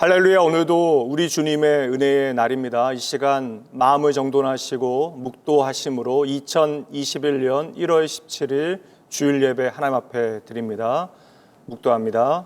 할렐루야. 오늘도 우리 주님의 은혜의 날입니다. 이 시간 마음을 정돈하시고 묵도하심으로 2021년 1월 17일 주일 예배 하나님 앞에 드립니다. 묵도합니다.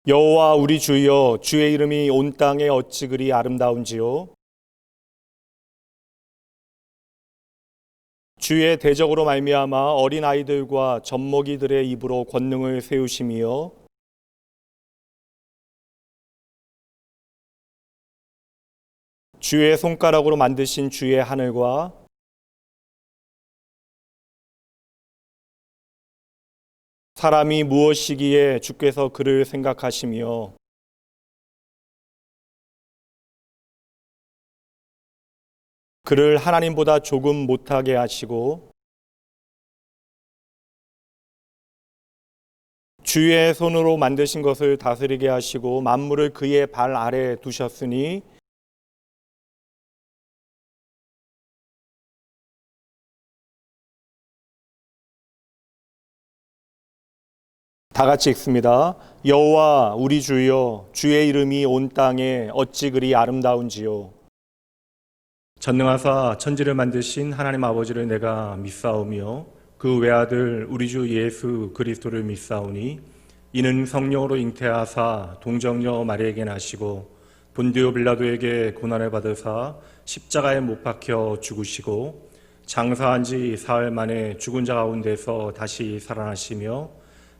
여호와 우리 주여, 주의 이름이 온 땅에 어찌 그리 아름다운지요. 주의 대적으로 말미암아 어린 아이들과 젖먹이들의 입으로 권능을 세우심이요. 주의 손가락으로 만드신 주의 하늘과 사람이 무엇이기에 주께서 그를 생각하시며 그를 하나님보다 조금 못하게 하시고 주의 손으로 만드신 것을 다스리게 하시고 만물을 그의 발 아래에 두셨으니 다 같이 읽습니다. 여호와 우리 주여, 주의 이름이 온 땅에 어찌 그리 아름다운지요. 전능하사 천지를 만드신 하나님 아버지를 내가 믿사오며 그 외아들 우리 주 예수 그리스도를 믿사오니 이는 성령으로 잉태하사 동정녀 마리에게 나시고 본디오 빌라도에게 고난을 받으사 십자가에 못 박혀 죽으시고 장사한 지 사흘 만에 죽은 자 가운데서 다시 살아나시며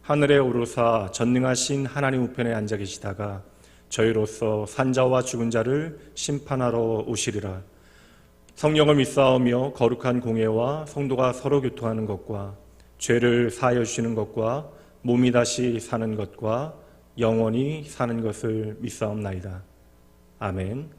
하늘에 오르사 전능하신 하나님 우편에 앉아 계시다가 저희로서 산자와 죽은 자를 심판하러 오시리라. 성령을 믿사오며 거룩한 공예와 성도가 서로 교통하는 것과 죄를 사하여 주시는 것과 몸이 다시 사는 것과 영원히 사는 것을 믿사옵나이다. 아멘.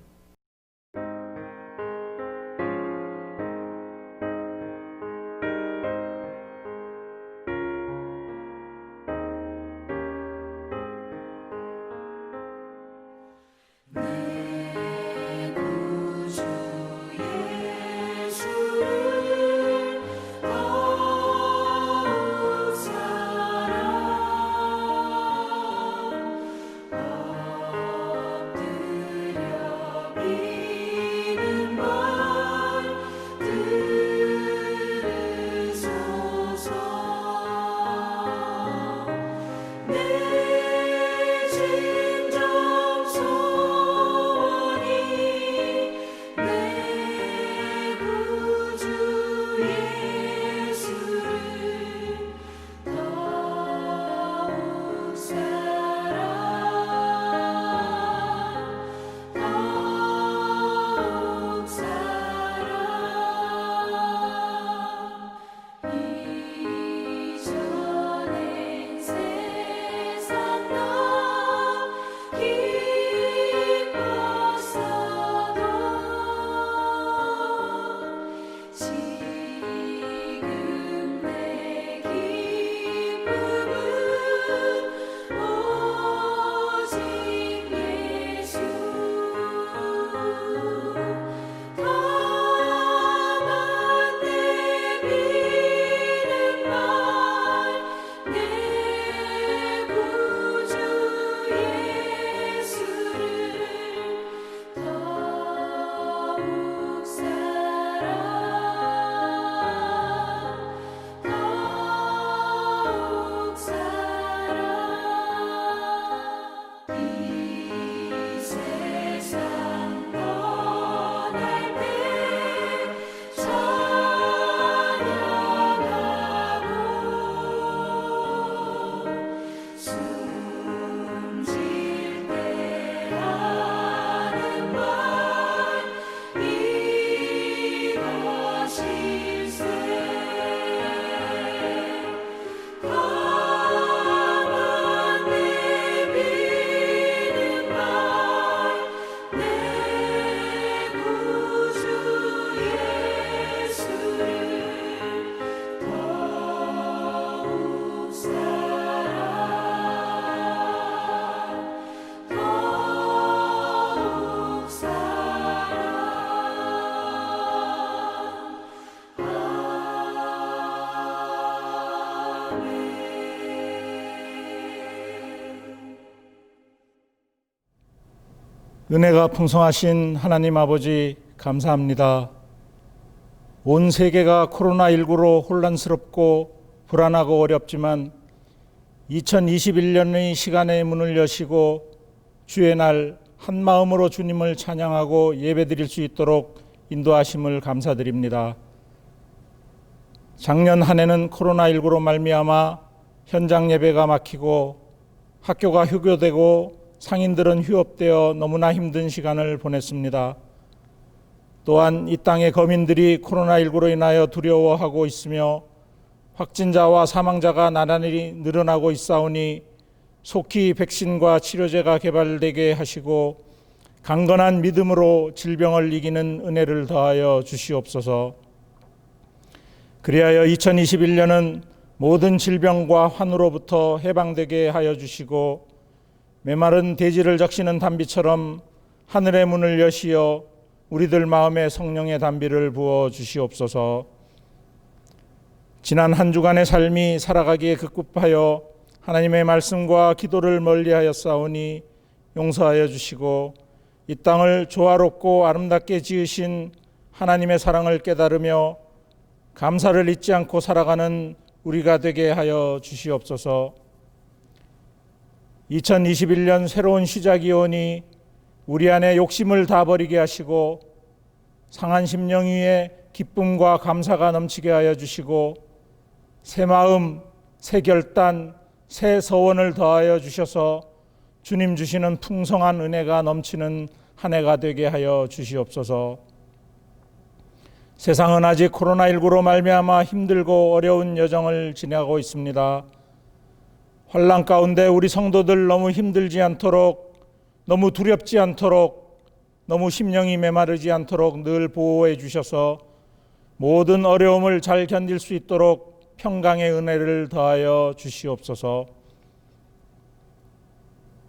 은혜가 풍성하신 하나님 아버지 감사합니다. 온 세계가 코로나19로 혼란스럽고 불안하고 어렵지만 2021년의 시간의 문을 여시고 주의 날 한마음으로 주님을 찬양하고 예배드릴 수 있도록 인도하심을 감사드립니다. 작년 한 해는 코로나19로 말미암아 현장 예배가 막히고 학교가 휴교되고 상인들은 휴업되어 너무나 힘든 시간을 보냈습니다. 또한 이 땅의 거민들이 코로나19로 인하여 두려워하고 있으며 확진자와 사망자가 나날이 늘어나고 있사오니 속히 백신과 치료제가 개발되게 하시고 강건한 믿음으로 질병을 이기는 은혜를 더하여 주시옵소서. 그리하여 2021년은 모든 질병과 환우로부터 해방되게 하여 주시고 메마른 대지를 적시는 단비처럼 하늘의 문을 여시어 우리들 마음에 성령의 단비를 부어 주시옵소서. 지난 한 주간의 삶이 살아가기에 급급하여 하나님의 말씀과 기도를 멀리하였사오니 용서하여 주시고 이 땅을 조화롭고 아름답게 지으신 하나님의 사랑을 깨달으며 감사를 잊지 않고 살아가는 우리가 되게 하여 주시옵소서. 2021년 새로운 시작이 오니 우리 안에 욕심을 다 버리게 하시고 상한 심령 위에 기쁨과 감사가 넘치게 하여 주시고 새 마음, 새 결단, 새 서원을 더하여 주셔서 주님 주시는 풍성한 은혜가 넘치는 한 해가 되게 하여 주시옵소서. 세상은 아직 코로나19로 말미암아 힘들고 어려운 여정을 지나고 있습니다. 환난 가운데 우리 성도들 너무 힘들지 않도록, 너무 두렵지 않도록, 너무 심령이 메마르지 않도록 늘 보호해 주셔서 모든 어려움을 잘 견딜 수 있도록 평강의 은혜를 더하여 주시옵소서.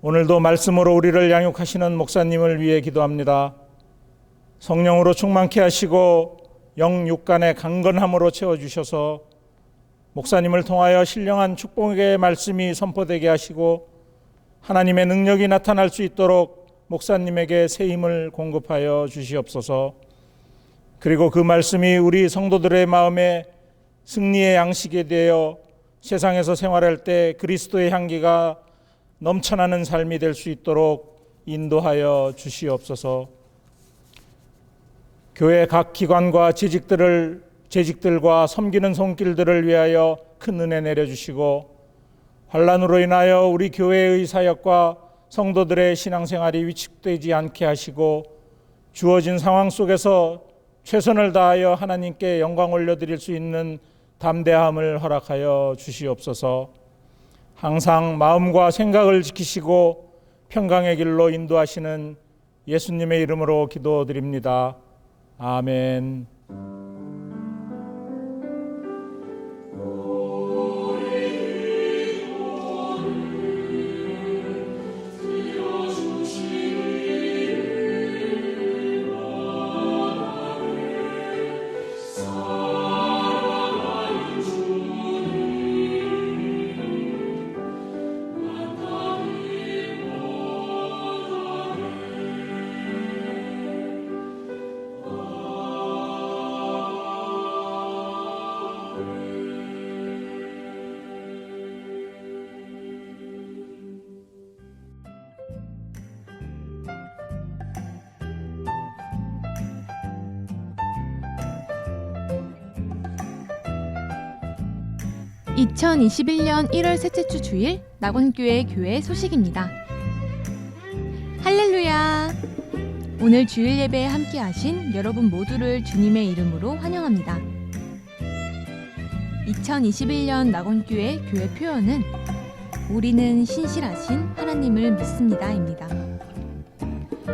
오늘도 말씀으로 우리를 양육하시는 목사님을 위해 기도합니다. 성령으로 충만케 하시고 영육간의 강건함으로 채워주셔서 목사님을 통하여 신령한 축복의 말씀이 선포되게 하시고 하나님의 능력이 나타날 수 있도록 목사님에게 새 힘을 공급하여 주시옵소서. 그리고 그 말씀이 우리 성도들의 마음에 승리의 양식이 되어 세상에서 생활할 때 그리스도의 향기가 넘쳐나는 삶이 될 수 있도록 인도하여 주시옵소서. 교회 각 기관과 재직들과 섬기는 손길들을 위하여 큰 은혜 내려주시고 환난으로 인하여 우리 교회의 사역과 성도들의 신앙생활이 위축되지 않게 하시고 주어진 상황 속에서 최선을 다하여 하나님께 영광 올려드릴 수 있는 담대함을 허락하여 주시옵소서. 항상 마음과 생각을 지키시고 평강의 길로 인도하시는 예수님의 이름으로 기도드립니다. 아멘. 2021년 1월 셋째 주 주일 낙원교회 교회 소식입니다. 할렐루야! 오늘 주일 예배에 함께 하신 여러분 모두를 주님의 이름으로 환영합니다. 2021년 낙원교회 교회 표어는 우리는 신실하신 하나님을 믿습니다입니다.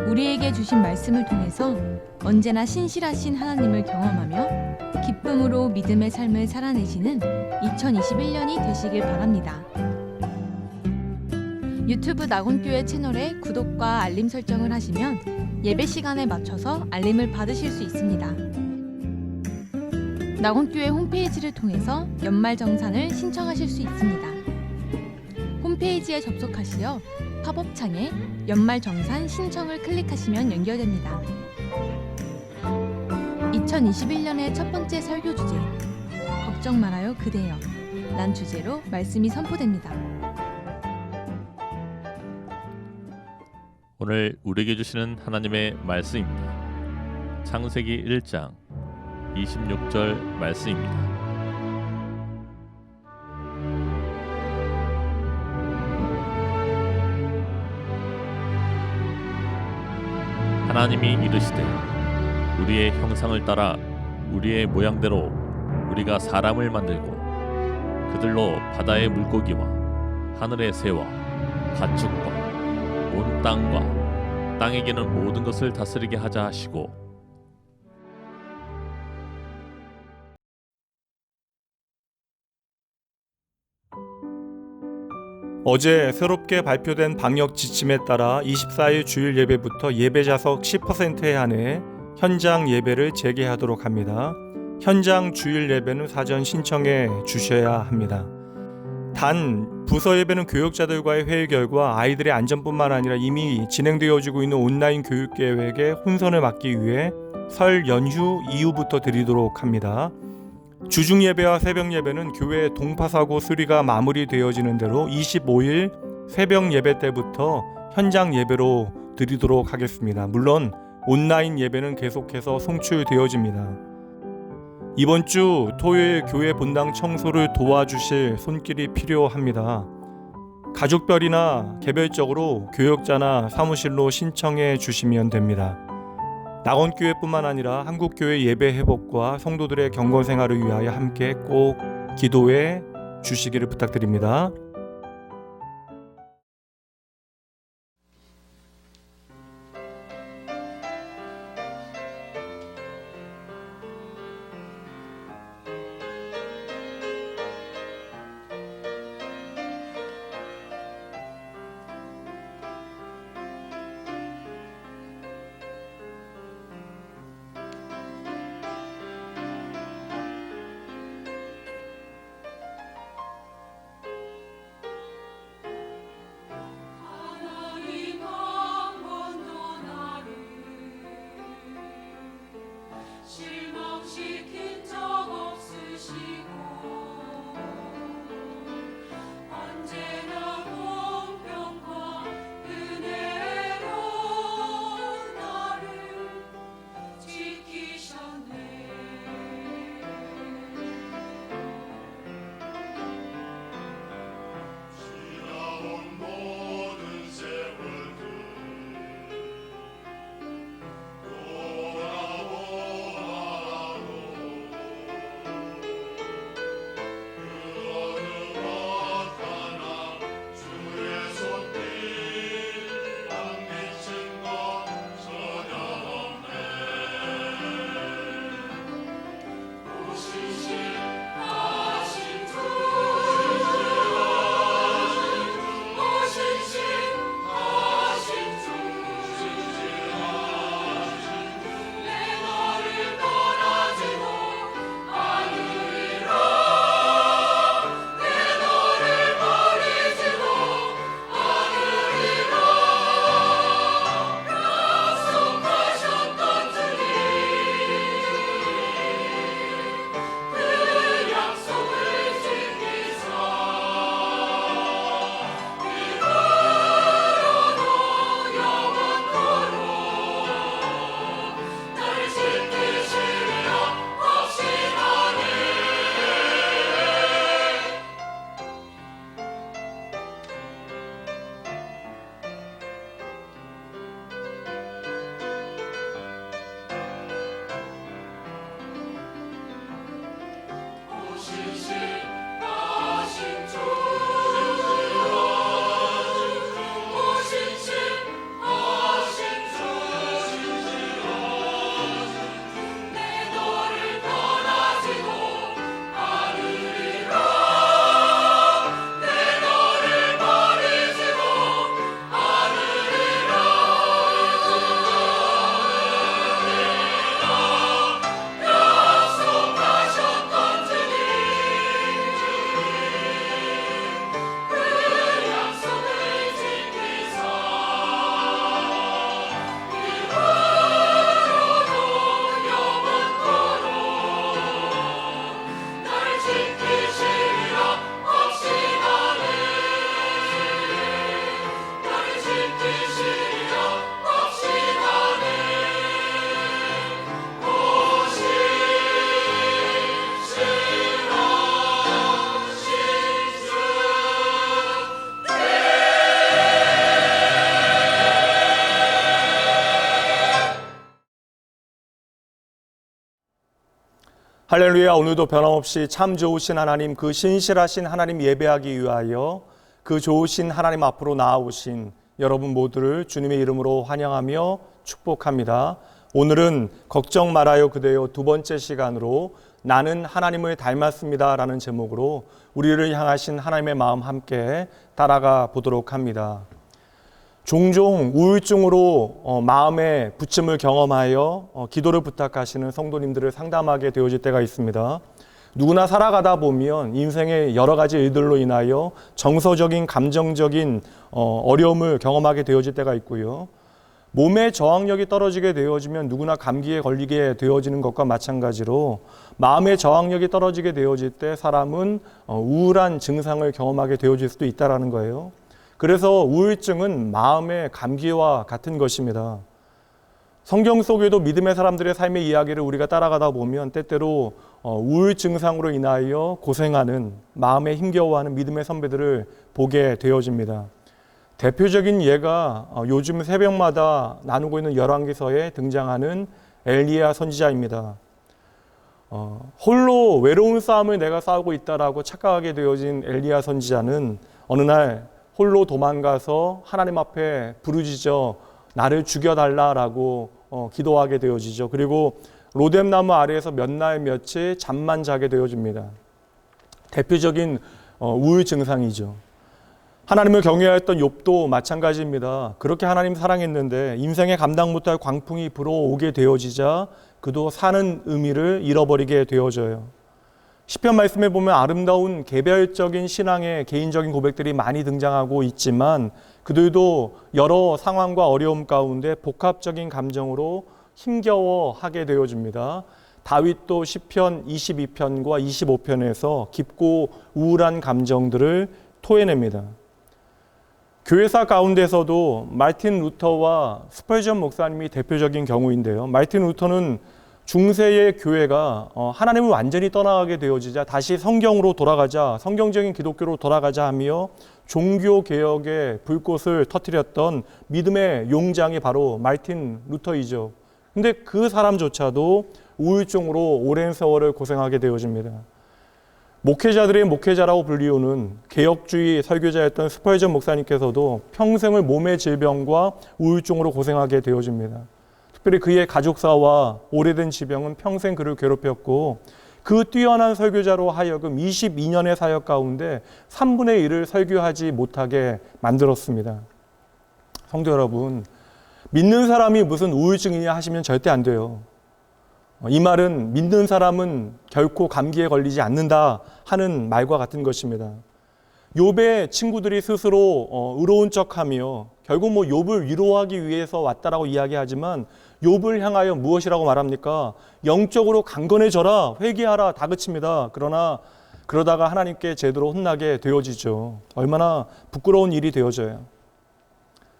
우리에게 주신 말씀을 통해서 언제나 신실하신 하나님을 경험하며 기쁨으로 믿음의 삶을 살아내시는 2021년이 되시길 바랍니다. 유튜브 낙원교회 채널에 구독과 알림 설정을 하시면 예배 시간에 맞춰서 알림을 받으실 수 있습니다. 낙원교회 홈페이지를 통해서 연말정산을 신청하실 수 있습니다. 홈페이지에 접속하시어 팝업 창에 연말정산 신청을 클릭하시면 연결됩니다. 2021년의 첫 번째 설교 주제, 걱정 말아요 그대여 란 주제로 말씀이 선포됩니다. 오늘 우리에게 주시는 하나님의 말씀입니다. 창세기 1장 26절 말씀입니다. 하나님이 이르시되 우리의 형상을 따라 우리의 모양대로 우리가 사람을 만들고 그들로 바다의 물고기와 하늘의 새와 가축과 온 땅과 땅에 기는 모든 것을 다스리게 하자 하시고 어제 새롭게 발표된 방역 지침에 따라 24일 주일 예배부터 예배 좌석 10%에 한해 현장 예배를 재개하도록 합니다. 현장 주일 예배는 사전 신청해 주셔야 합니다. 단 부서 예배는 교역자들과의 회의 결과 아이들의 안전뿐만 아니라 이미 진행되어지고 있는 온라인 교육 계획에 혼선을 막기 위해 설 연휴 이후부터 드리도록 합니다. 주중 예배와 새벽 예배는 교회 동파사고 수리가 마무리되어지는 대로 25일 새벽 예배 때부터 현장 예배로 드리도록 하겠습니다. 물론 온라인 예배는 계속해서 송출되어집니다. 이번 주 토요일 교회 본당 청소를 도와주실 손길이 필요합니다. 가족별이나 개별적으로 교역자나 사무실로 신청해 주시면 됩니다. 낙원교회뿐만 아니라 한국교회 예배 회복과 성도들의 경건 생활을 위하여 함께 꼭 기도해 주시기를 부탁드립니다. 할렐루야. 오늘도 변함없이 참 좋으신 하나님, 그 신실하신 하나님 예배하기 위하여 그 좋으신 하나님 앞으로 나아오신 여러분 모두를 주님의 이름으로 환영하며 축복합니다. 오늘은 걱정 말아요 그대여 두 번째 시간으로 나는 하나님을 닮았습니다 라는 제목으로 우리를 향하신 하나님의 마음 함께 따라가 보도록 합니다. 종종 우울증으로 마음의 부침을 경험하여 기도를 부탁하시는 성도님들을 상담하게 되어질 때가 있습니다. 누구나 살아가다 보면 인생의 여러 가지 일들로 인하여 정서적인 감정적인 어려움을 경험하게 되어질 때가 있고요. 몸의 저항력이 떨어지게 되어지면 누구나 감기에 걸리게 되어지는 것과 마찬가지로 마음의 저항력이 떨어지게 되어질 때 사람은 우울한 증상을 경험하게 되어질 수도 있다는 거예요. 그래서 우울증은 마음의 감기와 같은 것입니다. 성경 속에도 믿음의 사람들의 삶의 이야기를 우리가 따라가다 보면 때때로 우울 증상으로 인하여 고생하는 마음에 힘겨워하는 믿음의 선배들을 보게 되어집니다. 대표적인 예가 요즘 새벽마다 나누고 있는 열왕기서에 등장하는 엘리야 선지자입니다. 홀로 외로운 싸움을 내가 싸우고 있다라고 착각하게 되어진 엘리야 선지자는 어느 날 홀로 도망가서 하나님 앞에 부르짖어 나를 죽여달라라고 기도하게 되어지죠. 그리고 로뎀나무 아래에서 몇 날 며칠 잠만 자게 되어집니다. 대표적인 우울 증상이죠. 하나님을 경외하였던 욥도 마찬가지입니다. 그렇게 하나님 사랑했는데 인생에 감당 못할 광풍이 불어오게 되어지자 그도 사는 의미를 잃어버리게 되어져요. 시편 말씀에 보면 아름다운 개별적인 신앙의 개인적인 고백들이 많이 등장하고 있지만 그들도 여러 상황과 어려움 가운데 복합적인 감정으로 힘겨워하게 되어집니다. 다윗도 시편 22편과 25편에서 깊고 우울한 감정들을 토해냅니다. 교회사 가운데서도 마틴 루터와 스펄전 목사님이 대표적인 경우인데요. 마틴 루터는 중세의 교회가 하나님을 완전히 떠나가게 되어지자 다시 성경으로 돌아가자, 성경적인 기독교로 돌아가자 하며 종교개혁의 불꽃을 터뜨렸던 믿음의 용장이 바로 마틴 루터이죠. 근데 그 사람조차도 우울증으로 오랜 세월을 고생하게 되어집니다. 목회자들의 목회자라고 불리우는 개혁주의 설교자였던 스펄전 목사님께서도 평생을 몸의 질병과 우울증으로 고생하게 되어집니다. 특별히 그의 가족사와 오래된 지병은 평생 그를 괴롭혔고 그 뛰어난 설교자로 하여금 22년의 사역 가운데 3분의 1을 설교하지 못하게 만들었습니다. 성도 여러분, 믿는 사람이 무슨 우울증이냐 하시면 절대 안 돼요. 이 말은 믿는 사람은 결코 감기에 걸리지 않는다 하는 말과 같은 것입니다. 욥의 친구들이 스스로 의로운 척하며 결국 욥을 위로하기 위해서 왔다라고 이야기하지만 욥을 향하여 무엇이라고 말합니까? 영적으로 강건해져라, 회개하라 다그칩니다. 그러다가 하나님께 제대로 혼나게 되어지죠. 얼마나 부끄러운 일이 되어져요.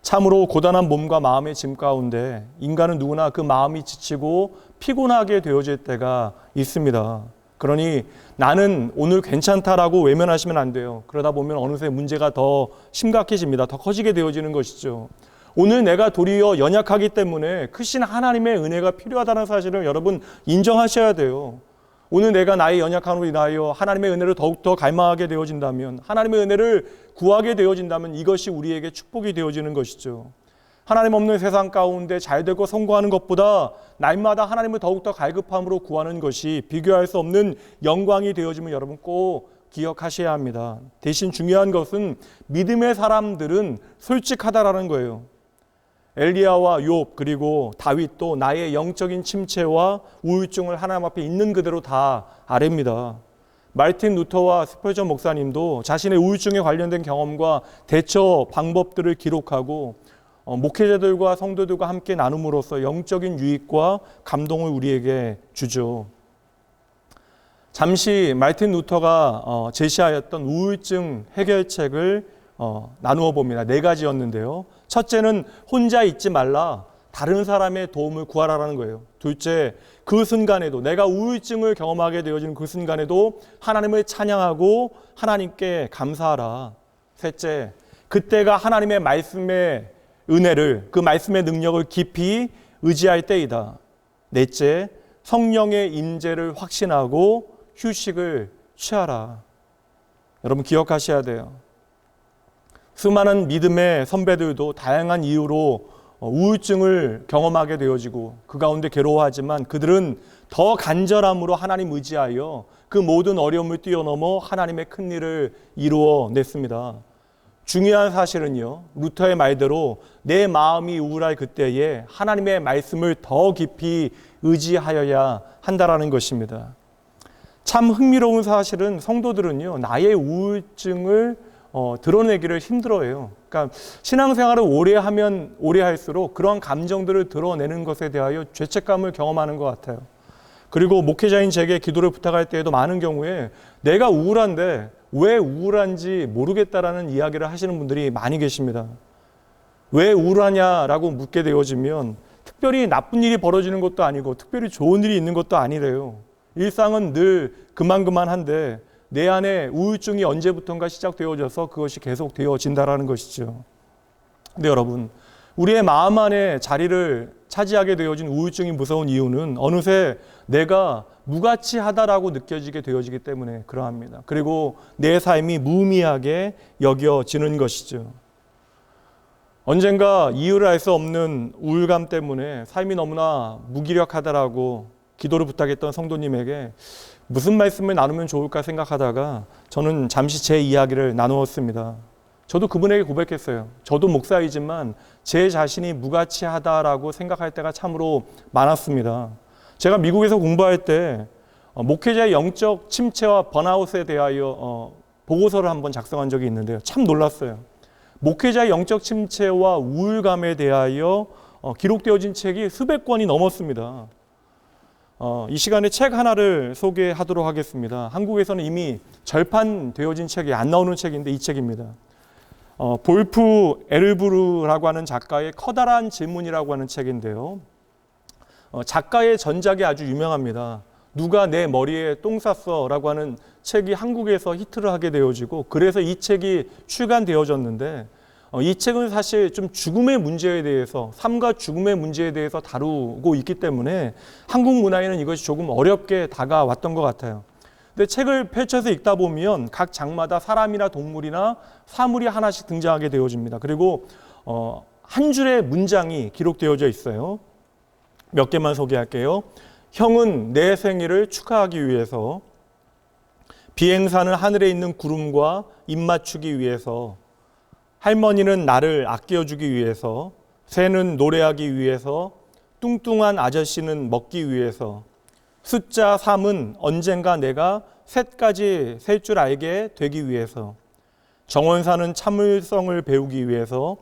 참으로 고단한 몸과 마음의 짐 가운데 인간은 누구나 그 마음이 지치고 피곤하게 되어질 때가 있습니다. 그러니 나는 오늘 괜찮다라고 외면하시면 안 돼요. 그러다 보면 어느새 문제가 더 심각해집니다. 더 커지게 되어지는 것이죠. 오늘 내가 도리어 연약하기 때문에 크신 하나님의 은혜가 필요하다는 사실을 여러분 인정하셔야 돼요. 오늘 내가 나의 연약함으로 인하여 하나님의 은혜를 더욱더 갈망하게 되어진다면, 하나님의 은혜를 구하게 되어진다면 이것이 우리에게 축복이 되어지는 것이죠. 하나님 없는 세상 가운데 잘되고 성공하는 것보다 날마다 하나님을 더욱더 갈급함으로 구하는 것이 비교할 수 없는 영광이 되어지면 여러분 꼭 기억하셔야 합니다. 대신 중요한 것은 믿음의 사람들은 솔직하다라는 거예요. 엘리야와 욥 그리고 다윗도 나의 영적인 침체와 우울증을 하나님 앞에 있는 그대로 다 아뢰입니다. 마틴 루터와 스펄전 목사님도 자신의 우울증에 관련된 경험과 대처 방법들을 기록하고 목회자들과 성도들과 함께 나눔으로써 영적인 유익과 감동을 우리에게 주죠. 잠시 마틴 루터가 제시하였던 우울증 해결책을 나누어 봅니다. 4가지였는데요. 첫째는 혼자 있지 말라. 다른 사람의 도움을 구하라는 거예요. 둘째, 그 순간에도 내가 우울증을 경험하게 되어지는 그 순간에도 하나님을 찬양하고 하나님께 감사하라. 셋째, 그때가 하나님의 말씀의 은혜를, 그 말씀의 능력을 깊이 의지할 때이다. 넷째, 성령의 임재를 확신하고 휴식을 취하라. 여러분 기억하셔야 돼요. 수많은 믿음의 선배들도 다양한 이유로 우울증을 경험하게 되어지고 그 가운데 괴로워하지만 그들은 더 간절함으로 하나님 의지하여 그 모든 어려움을 뛰어넘어 하나님의 큰 일을 이루어냈습니다. 중요한 사실은요, 루터의 말대로 내 마음이 우울할 그때에 하나님의 말씀을 더 깊이 의지하여야 한다라는 것입니다. 참 흥미로운 사실은 성도들은요, 나의 우울증을 드러내기를 힘들어해요. 그러니까 신앙생활을 오래 하면 오래 할수록 그런 감정들을 드러내는 것에 대하여 죄책감을 경험하는 것 같아요. 그리고 목회자인 제게 기도를 부탁할 때에도 많은 경우에 내가 우울한데 왜 우울한지 모르겠다라는 이야기를 하시는 분들이 많이 계십니다. 왜 우울하냐라고 묻게 되어지면 특별히 나쁜 일이 벌어지는 것도 아니고 특별히 좋은 일이 있는 것도 아니래요. 일상은 늘 그만한데 내 안에 우울증이 언제부턴가 시작되어져서 그것이 계속 되어진다라는 것이죠. 근데 여러분, 우리의 마음 안에 자리를 차지하게 되어진 우울증이 무서운 이유는 어느새 내가 무가치하다라고 느껴지게 되어지기 때문에 그러합니다. 그리고 내 삶이 무의미하게 여겨지는 것이죠. 언젠가 이유를 알 수 없는 우울감 때문에 삶이 너무나 무기력하다라고 기도를 부탁했던 성도님에게 무슨 말씀을 나누면 좋을까 생각하다가 저는 잠시 제 이야기를 나누었습니다. 저도 그분에게 고백했어요. 저도 목사이지만 제 자신이 무가치하다라고 생각할 때가 참으로 많았습니다. 제가 미국에서 공부할 때 목회자의 영적 침체와 번아웃에 대하여 보고서를 한번 작성한 적이 있는데요. 참 놀랐어요. 목회자의 영적 침체와 우울감에 대하여 기록되어진 책이 수백 권이 넘었습니다. 이 시간에 책 하나를 소개하도록 하겠습니다. 한국에서는 이미 절판되어진 책이 안 나오는 책인데 이 책입니다. 볼프 에르부르라고 하는 작가의 커다란 질문이라고 하는 책인데요. 작가의 전작이 아주 유명합니다. 누가 내 머리에 똥 쌌어 라고 하는 책이 한국에서 히트를 하게 되어지고 그래서 이 책이 출간되어졌는데 이 책은 사실 좀 죽음의 문제에 대해서 삶과 죽음의 문제에 대해서 다루고 있기 때문에 한국 문화에는 이것이 조금 어렵게 다가왔던 것 같아요. 근데 책을 펼쳐서 읽다 보면 각 장마다 사람이나 동물이나 사물이 하나씩 등장하게 되어집니다. 그리고 한 줄의 문장이 기록되어져 있어요. 몇 개만 소개할게요. 형은 내 생일을 축하하기 위해서, 비행사는 하늘에 있는 구름과 입맞추기 위해서, 할머니는 나를 아껴주기 위해서, 새는 노래하기 위해서, 뚱뚱한 아저씨는 먹기 위해서, 숫자 3은 언젠가 내가 셋까지 셀 줄 알게 되기 위해서, 정원사는 참을성을 배우기 위해서,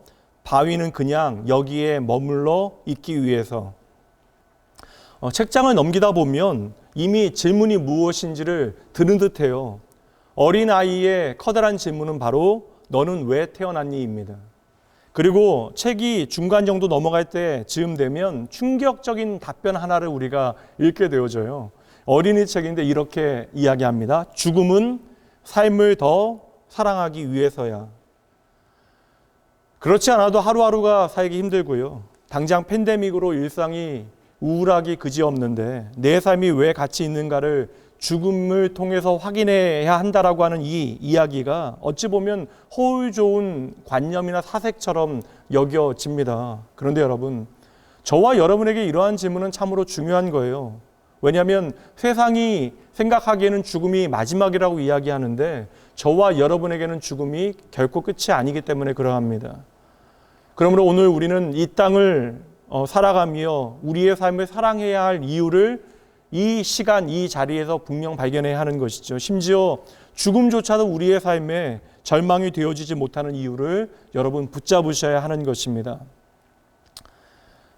바위는 그냥 여기에 머물러 있기 위해서. 책장을 넘기다 보면 이미 질문이 무엇인지를 들은 듯해요. 어린아이의 커다란 질문은 바로 너는 왜 태어났니?입니다. 그리고 책이 중간 정도 넘어갈 때 즈음 되면 충격적인 답변 하나를 우리가 읽게 되어져요. 어린이 책인데 이렇게 이야기합니다. 죽음은 삶을 더 사랑하기 위해서야. 그렇지 않아도 하루하루가 살기 힘들고요. 당장 팬데믹으로 일상이 우울하기 그지없는데 내 삶이 왜 가치 있는가를 죽음을 통해서 확인해야 한다라고 하는 이 이야기가 어찌 보면 허울 좋은 관념이나 사색처럼 여겨집니다. 그런데 여러분, 저와 여러분에게 이러한 질문은 참으로 중요한 거예요. 왜냐하면 세상이 생각하기에는 죽음이 마지막이라고 이야기하는데 저와 여러분에게는 죽음이 결코 끝이 아니기 때문에 그러합니다. 그러므로 오늘 우리는 이 땅을 살아가며 우리의 삶을 사랑해야 할 이유를 이 시간, 이 자리에서 분명 발견해야 하는 것이죠. 심지어 죽음조차도 우리의 삶에 절망이 되어지지 못하는 이유를 여러분 붙잡으셔야 하는 것입니다.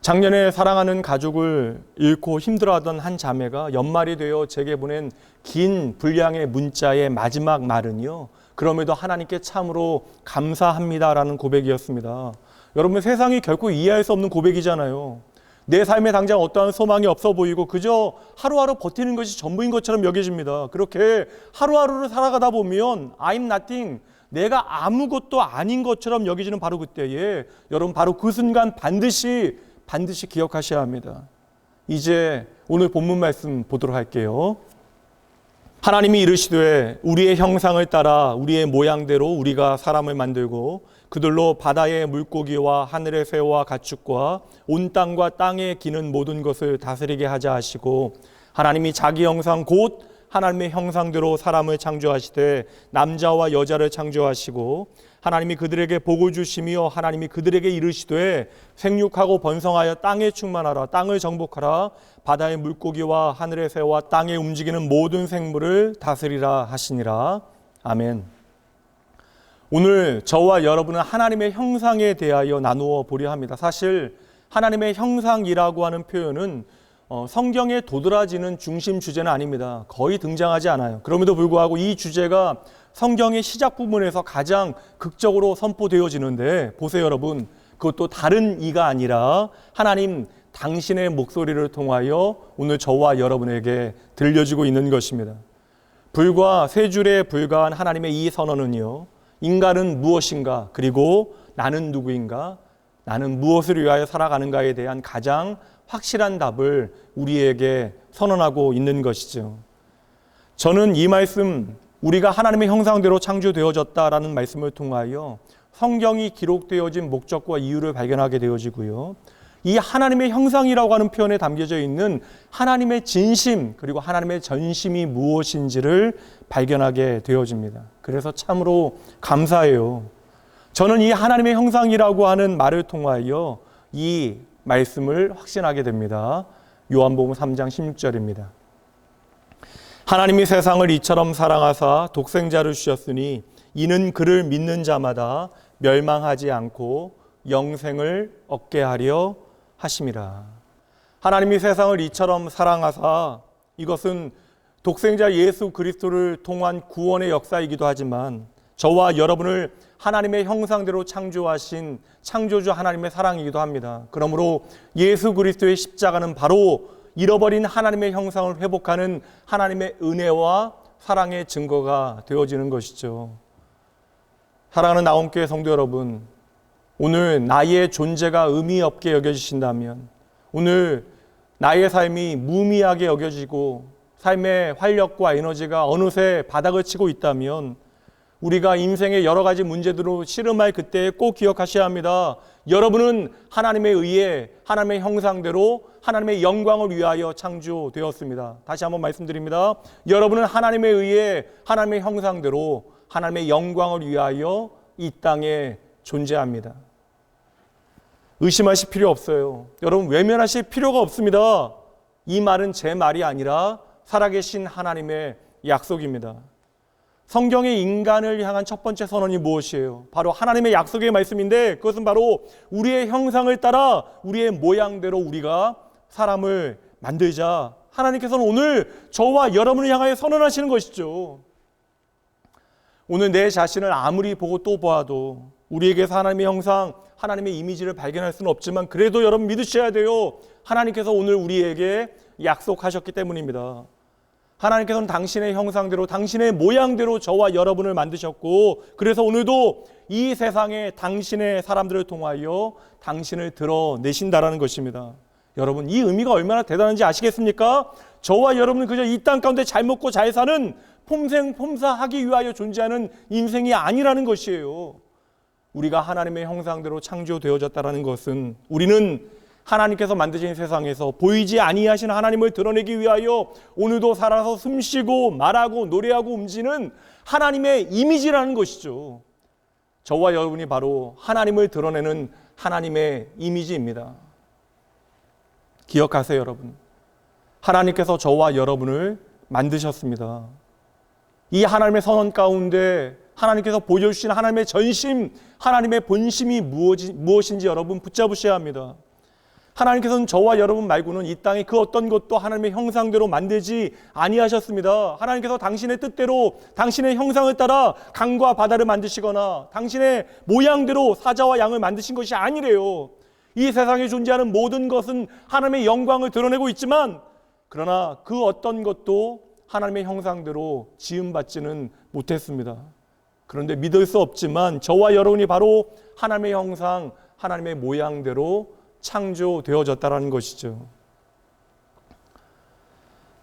작년에 사랑하는 가족을 잃고 힘들어하던 한 자매가 연말이 되어 제게 보낸 긴 분량의 문자의 마지막 말은요, 그럼에도 하나님께 참으로 감사합니다라는 고백이었습니다. 여러분, 세상이 결코 이해할 수 없는 고백이잖아요. 내 삶에 당장 어떠한 소망이 없어 보이고 그저 하루하루 버티는 것이 전부인 것처럼 여겨집니다. 그렇게 하루하루를 살아가다 보면 I'm nothing, 내가 아무것도 아닌 것처럼 여겨지는 바로 그때에 여러분 바로 그 순간 반드시 기억하셔야 합니다. 이제 오늘 본문 말씀 보도록 할게요. 하나님이 이르시되 우리의 형상을 따라 우리의 모양대로 우리가 사람을 만들고 그들로 바다의 물고기와 하늘의 새와 가축과 온 땅과 땅에 기는 모든 것을 다스리게 하자 하시고, 하나님이 자기 형상 곧 하나님의 형상대로 사람을 창조하시되 남자와 여자를 창조하시고, 하나님이 그들에게 복을 주시며 하나님이 그들에게 이르시되 생육하고 번성하여 땅에 충만하라, 땅을 정복하라, 바다의 물고기와 하늘의 새와 땅에 움직이는 모든 생물을 다스리라 하시니라. 아멘. 오늘 저와 여러분은 하나님의 형상에 대하여 나누어 보려 합니다. 사실 하나님의 형상이라고 하는 표현은 성경에 도드라지는 중심 주제는 아닙니다. 거의 등장하지 않아요. 그럼에도 불구하고 이 주제가 성경의 시작 부분에서 가장 극적으로 선포되어지는데, 보세요 여러분, 그것도 다른 이가 아니라 하나님 당신의 목소리를 통하여 오늘 저와 여러분에게 들려주고 있는 것입니다. 불과 세 줄에 불과한 하나님의 이 선언은요, 인간은 무엇인가, 그리고 나는 누구인가, 나는 무엇을 위하여 살아가는가에 대한 가장 확실한 답을 우리에게 선언하고 있는 것이죠. 저는 이 말씀, 우리가 하나님의 형상대로 창조되어졌다라는 말씀을 통하여 성경이 기록되어진 목적과 이유를 발견하게 되어지고요, 이 하나님의 형상이라고 하는 표현에 담겨져 있는 하나님의 진심, 그리고 하나님의 전심이 무엇인지를 발견하게 되어집니다. 그래서 참으로 감사해요. 저는 이 하나님의 형상이라고 하는 말을 통하여 이 말씀을 확신하게 됩니다. 요한복음 3장 16절입니다. 하나님이 세상을 이처럼 사랑하사 독생자를 주셨으니 이는 그를 믿는 자마다 멸망하지 않고 영생을 얻게 하려 하심이라. 하나님이 세상을 이처럼 사랑하사, 이것은 독생자 예수 그리스도를 통한 구원의 역사이기도 하지만 저와 여러분을 하나님의 형상대로 창조하신 창조주 하나님의 사랑이기도 합니다. 그러므로 예수 그리스도의 십자가는 바로 잃어버린 하나님의 형상을 회복하는 하나님의 은혜와 사랑의 증거가 되어지는 것이죠. 사랑하는 나온교회 성도 여러분, 오늘 나의 존재가 의미 없게 여겨지신다면, 오늘 나의 삶이 무의미하게 여겨지고 삶의 활력과 에너지가 어느새 바닥을 치고 있다면, 우리가 인생의 여러 가지 문제들로 씨름할 그때 꼭 기억하셔야 합니다. 여러분은 하나님에 의해 하나님의 형상대로 하나님의 영광을 위하여 창조되었습니다. 다시 한번 말씀드립니다. 여러분은 하나님에 의해 하나님의 형상대로 하나님의 영광을 위하여 이 땅에 존재합니다. 의심하실 필요 없어요. 여러분, 외면하실 필요가 없습니다. 이 말은 제 말이 아니라 살아계신 하나님의 약속입니다. 성경의 인간을 향한 첫 번째 선언이 무엇이에요? 바로 하나님의 약속의 말씀인데, 그것은 바로 우리의 형상을 따라 우리의 모양대로 우리가 사람을 만들자. 하나님께서는 오늘 저와 여러분을 향하여 선언하시는 것이죠. 오늘 내 자신을 아무리 보고 또 보아도 우리에게서 하나님의 형상, 하나님의 이미지를 발견할 수는 없지만, 그래도 여러분 믿으셔야 돼요. 하나님께서 오늘 우리에게 약속하셨기 때문입니다. 하나님께서는 당신의 형상대로, 당신의 모양대로 저와 여러분을 만드셨고, 그래서 오늘도 이 세상에 당신의 사람들을 통하여 당신을 드러내신다라는 것입니다. 여러분, 이 의미가 얼마나 대단한지 아시겠습니까? 저와 여러분은 그저 이 땅 가운데 잘 먹고 잘 사는 폼생폼사하기 위하여 존재하는 인생이 아니라는 것이에요. 우리가 하나님의 형상대로 창조되어졌다는 것은 우리는 하나님께서 만드신 세상에서 보이지 아니하신 하나님을 드러내기 위하여 오늘도 살아서 숨쉬고 말하고 노래하고 움직이는 하나님의 이미지라는 것이죠. 저와 여러분이 바로 하나님을 드러내는 하나님의 이미지입니다. 기억하세요, 여러분. 하나님께서 저와 여러분을 만드셨습니다. 이 하나님의 선언 가운데 하나님께서 보여주신 하나님의 전심, 하나님의 본심이 무엇인지 여러분 붙잡으셔야 합니다. 하나님께서는 저와 여러분 말고는 이 땅에 그 어떤 것도 하나님의 형상대로 만들지 아니하셨습니다. 하나님께서 당신의 뜻대로 당신의 형상을 따라 강과 바다를 만드시거나 당신의 모양대로 사자와 양을 만드신 것이 아니래요. 이 세상에 존재하는 모든 것은 하나님의 영광을 드러내고 있지만, 그러나 그 어떤 것도 하나님의 형상대로 지음받지는 못했습니다. 그런데 믿을 수 없지만 저와 여러분이 바로 하나님의 형상, 하나님의 모양대로 창조되어졌다는 것이죠.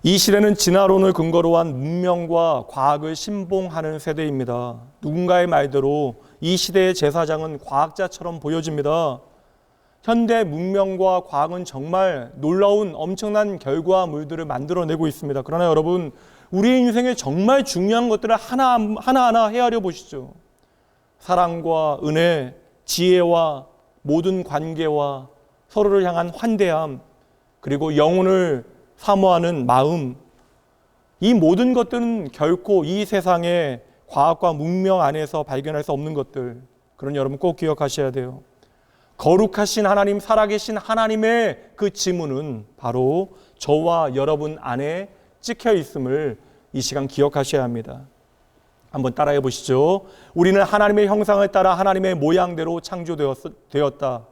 이 시대는 진화론을 근거로 한 문명과 과학을 신봉하는 세대입니다. 누군가의 말대로 이 시대의 제사장은 과학자처럼 보여집니다. 현대 문명과 과학은 정말 놀라운 엄청난 결과물들을 만들어내고 있습니다. 그러나 여러분, 우리의 인생에 정말 중요한 것들을 하나하나 헤아려 보시죠. 사랑과 은혜, 지혜와 모든 관계와 서로를 향한 환대함, 그리고 영혼을 사모하는 마음, 이 모든 것들은 결코 이 세상의 과학과 문명 안에서 발견할 수 없는 것들. 그런 여러분 꼭 기억하셔야 돼요. 거룩하신 하나님, 살아계신 하나님의 그 지문은 바로 저와 여러분 안에 찍혀 있음을 이 시간 기억하셔야 합니다. 한번 따라해 보시죠. 우리는 하나님의 형상을 따라 하나님의 모양대로 창조되었다.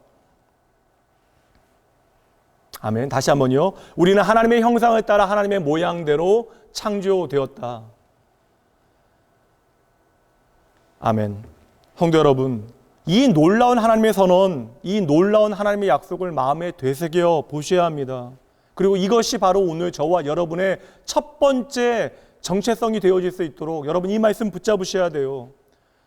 아멘. 다시 한번요. 우리는 하나님의 형상을 따라 하나님의 모양대로 창조되었다. 아멘. 성도 여러분, 이 놀라운 하나님의 선언, 이 놀라운 하나님의 약속을 마음에 되새겨 보셔야 합니다. 그리고 이것이 바로 오늘 저와 여러분의 첫 번째 정체성이 되어질 수 있도록 여러분 이 말씀 붙잡으셔야 돼요.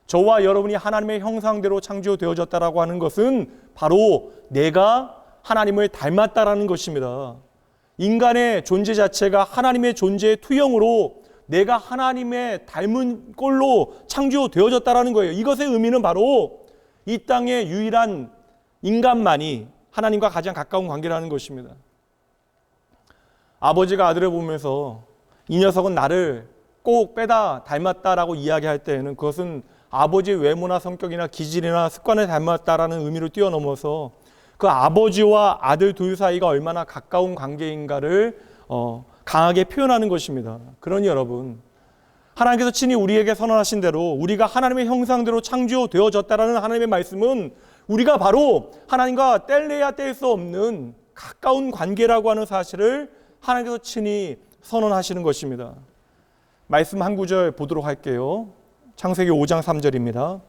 저와 여러분이 하나님의 형상대로 창조되어졌다라고 하는 것은 바로 내가 하나님을 닮았다라는 것입니다. 인간의 존재 자체가 하나님의 존재의 투영으로 내가 하나님의 닮은 꼴로 창조되어졌다라는 거예요. 이것의 의미는 바로 이 땅의 유일한 인간만이 하나님과 가장 가까운 관계라는 것입니다. 아버지가 아들을 보면서 이 녀석은 나를 꼭 빼다 닮았다라고 이야기할 때에는 그것은 아버지의 외모나 성격이나 기질이나 습관을 닮았다라는 의미를 뛰어넘어서 그 아버지와 아들 둘 사이가 얼마나 가까운 관계인가를 강하게 표현하는 것입니다. 그러니 여러분, 하나님께서 친히 우리에게 선언하신 대로 우리가 하나님의 형상대로 창조되어졌다라는 하나님의 말씀은 우리가 바로 하나님과 뗄래야 뗄 수 없는 가까운 관계라고 하는 사실을 하나님께서 친히 선언하시는 것입니다. 말씀 한 구절 보도록 할게요. 창세기 5장 3절입니다.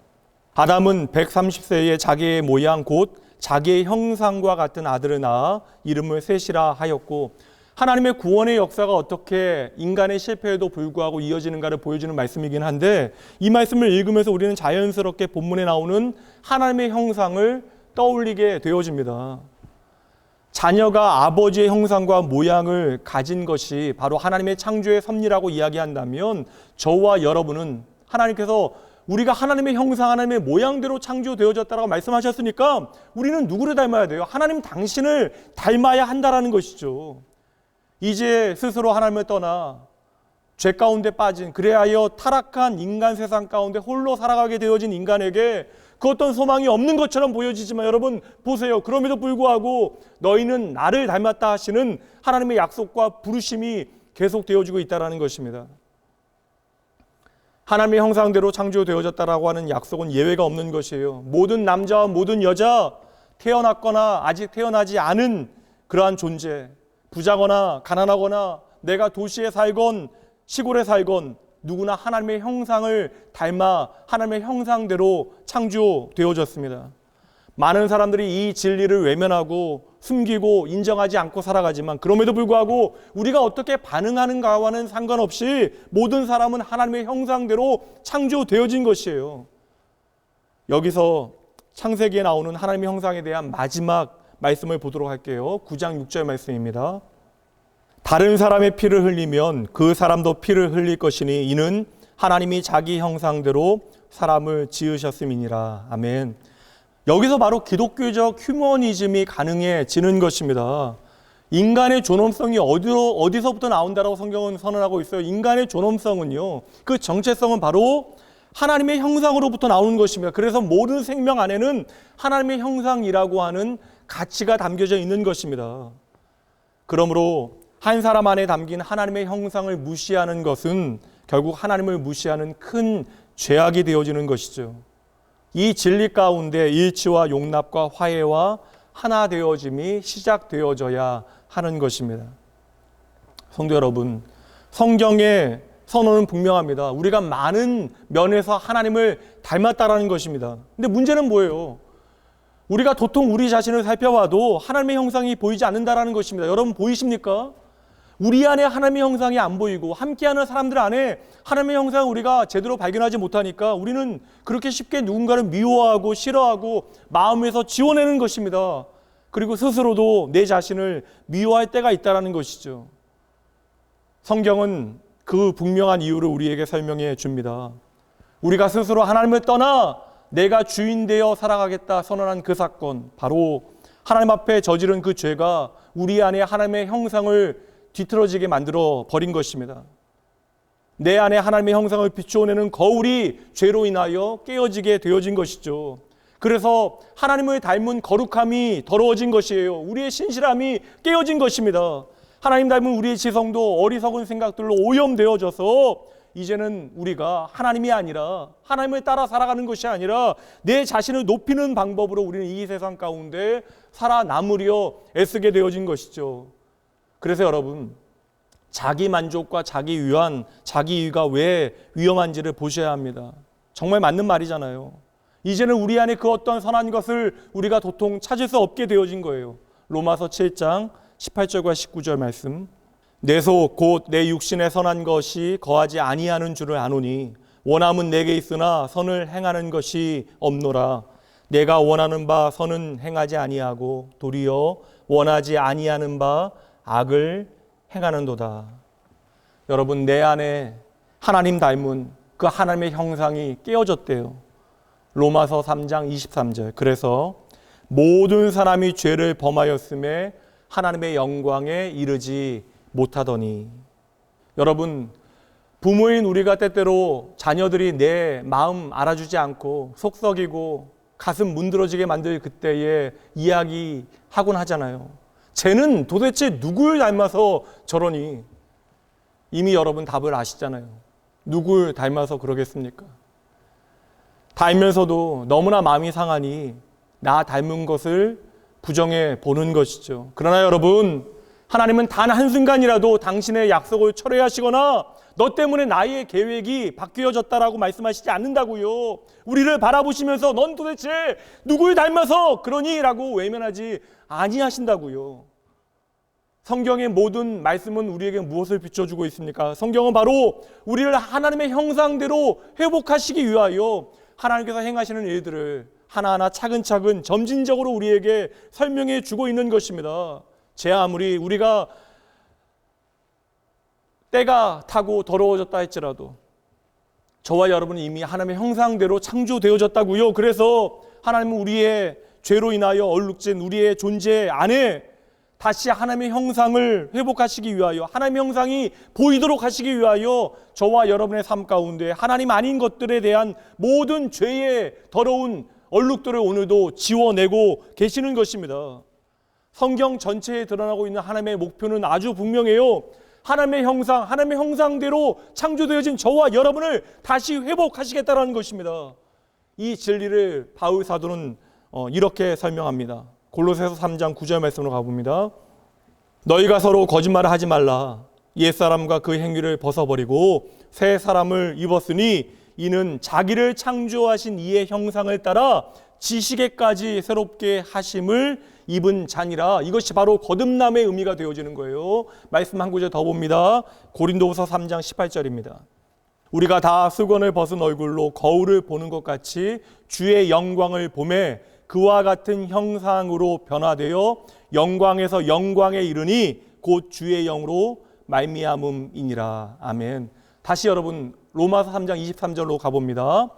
아담은 130세에 자기의 모양 곧 자기의 형상과 같은 아들을 낳아 이름을 셋이라 하였고, 하나님의 구원의 역사가 어떻게 인간의 실패에도 불구하고 이어지는가를 보여주는 말씀이긴 한데, 이 말씀을 읽으면서 우리는 자연스럽게 본문에 나오는 하나님의 형상을 떠올리게 되어집니다. 자녀가 아버지의 형상과 모양을 가진 것이 바로 하나님의 창조의 섭리라고 이야기한다면, 저와 여러분은 하나님께서 우리가 하나님의 형상, 하나님의 모양대로 창조되어졌다라고 말씀하셨으니까 우리는 누구를 닮아야 돼요? 하나님 당신을 닮아야 한다라는 것이죠. 이제 스스로 하나님을 떠나 죄 가운데 빠진, 그래하여 타락한 인간 세상 가운데 홀로 살아가게 되어진 인간에게 그 어떤 소망이 없는 것처럼 보여지지만, 여러분 보세요. 그럼에도 불구하고 너희는 나를 닮았다 하시는 하나님의 약속과 부르심이 계속되어지고 있다는 것입니다. 하나님의 형상대로 창조되어졌다라고 하는 약속은 예외가 없는 것이에요. 모든 남자와 모든 여자, 태어났거나 아직 태어나지 않은 그러한 존재, 부자거나 가난하거나 내가 도시에 살건 시골에 살건 누구나 하나님의 형상을 닮아 하나님의 형상대로 창조되어졌습니다. 많은 사람들이 이 진리를 외면하고 숨기고 인정하지 않고 살아가지만, 그럼에도 불구하고 우리가 어떻게 반응하는가와는 상관없이 모든 사람은 하나님의 형상대로 창조되어진 것이에요. 여기서 창세기에 나오는 하나님의 형상에 대한 마지막 말씀을 보도록 할게요. 9장 6절 말씀입니다. 다른 사람의 피를 흘리면 그 사람도 피를 흘릴 것이니 이는 하나님이 자기 형상대로 사람을 지으셨음이니라. 아멘. 여기서 바로 기독교적 휴머니즘이 가능해지는 것입니다. 인간의 존엄성이 어디서부터 나온다라고 성경은 선언하고 있어요. 인간의 존엄성은요, 그 정체성은 바로 하나님의 형상으로부터 나오는 것입니다. 그래서 모든 생명 안에는 하나님의 형상이라고 하는 가치가 담겨져 있는 것입니다. 그러므로 한 사람 안에 담긴 하나님의 형상을 무시하는 것은 결국 하나님을 무시하는 큰 죄악이 되어지는 것이죠. 이 진리 가운데 일치와 용납과 화해와 하나 되어짐이 시작되어져야 하는 것입니다. 성도 여러분, 성경의 선언은 분명합니다. 우리가 많은 면에서 하나님을 닮았다라는 것입니다. 근데 문제는 뭐예요? 우리가 도통 우리 자신을 살펴봐도 하나님의 형상이 보이지 않는다라는 것입니다. 여러분 보이십니까? 우리 안에 하나님의 형상이 안 보이고 함께하는 사람들 안에 하나님의 형상을 우리가 제대로 발견하지 못하니까 우리는 그렇게 쉽게 누군가를 미워하고 싫어하고 마음에서 지워내는 것입니다. 그리고 스스로도 내 자신을 미워할 때가 있다는 것이죠. 성경은 그 분명한 이유를 우리에게 설명해 줍니다. 우리가 스스로 하나님을 떠나 내가 주인 되어 살아가겠다 선언한 그 사건, 바로 하나님 앞에 저지른 그 죄가 우리 안에 하나님의 형상을 뒤틀어지게 만들어 버린 것입니다. 내 안에 하나님의 형상을 비추어내는 거울이 죄로 인하여 깨어지게 되어진 것이죠. 그래서 하나님을 닮은 거룩함이 더러워진 것이에요. 우리의 신실함이 깨어진 것입니다. 하나님 닮은 우리의 지성도 어리석은 생각들로 오염되어져서 이제는 우리가 하나님이 아니라 하나님을 따라 살아가는 것이 아니라 내 자신을 높이는 방법으로 우리는 이 세상 가운데 살아남으려 애쓰게 되어진 것이죠. 그래서 여러분, 자기 만족과 자기 위안, 자기 이유가 왜 위험한지를 보셔야 합니다. 정말 맞는 말이잖아요. 이제는 우리 안에 그 어떤 선한 것을 우리가 도통 찾을 수 없게 되어진 거예요. 로마서 7장 18절과 19절 말씀. 내 속 곧 내 육신의 선한 것이 거하지 아니하는 줄을 아노니 원함은 내게 있으나 선을 행하는 것이 없노라. 내가 원하는 바 선은 행하지 아니하고 도리어 원하지 아니하는 바 악을 행하는도다. 여러분, 내 안에 하나님 닮은 그 하나님의 형상이 깨어졌대요. 로마서 3장 23절. 그래서 모든 사람이 죄를 범하였음에 하나님의 영광에 이르지 못하더니. 여러분, 부모인 우리가 때때로 자녀들이 내 마음 알아주지 않고 속썩이고 가슴 문드러지게 만들 그때에 이야기하곤 하잖아요. 쟤는 도대체 누굴 닮아서 저러니? 이미 여러분 답을 아시잖아요. 누굴 닮아서 그러겠습니까? 닮면서도 너무나 마음이 상하니 나 닮은 것을 부정해 보는 것이죠. 그러나 여러분, 하나님은 단 한순간이라도 당신의 약속을 철회하시거나 너 때문에 나의 계획이 바뀌어졌다라고 말씀하시지 않는다고요. 우리를 바라보시면서 넌 도대체 누굴 닮아서 그러니? 라고 외면하지 아니하신다고요. 성경의 모든 말씀은 우리에게 무엇을 비춰주고 있습니까? 성경은 바로 우리를 하나님의 형상대로 회복하시기 위하여 하나님께서 행하시는 일들을 하나하나 차근차근 점진적으로 우리에게 설명해 주고 있는 것입니다. 제 아무리 우리가 때가 타고 더러워졌다 할지라도 저와 여러분은 이미 하나님의 형상대로 창조되어졌다고요. 그래서 하나님은 우리의 죄로 인하여 얼룩진 우리의 존재 안에 다시 하나님의 형상을 회복하시기 위하여, 하나님의 형상이 보이도록 하시기 위하여 저와 여러분의 삶 가운데 하나님 아닌 것들에 대한 모든 죄의 더러운 얼룩들을 오늘도 지워내고 계시는 것입니다. 성경 전체에 드러나고 있는 하나님의 목표는 아주 분명해요. 하나님의 형상, 하나님의 형상대로 창조되어진 저와 여러분을 다시 회복하시겠다는 것입니다. 이 진리를 바울 사도는 이렇게 설명합니다. 골로새서 3장 9절 말씀으로 가봅니다. 너희가 서로 거짓말을 하지 말라. 옛사람과 그 행위를 벗어버리고 새 사람을 입었으니 이는 자기를 창조하신 이의 형상을 따라 지식에까지 새롭게 하심을 입은 자니라. 이것이 바로 거듭남의 의미가 되어지는 거예요. 말씀 한 구절 더 봅니다. 고린도후서 3장 18절입니다. 우리가 다 수건을 벗은 얼굴로 거울을 보는 것 같이 주의 영광을 보매 그와 같은 형상으로 변화되어 영광에서 영광에 이르니 곧 주의 영으로 말미암음이니라. 아멘. 다시 여러분 로마서 3장 23절로 가봅니다.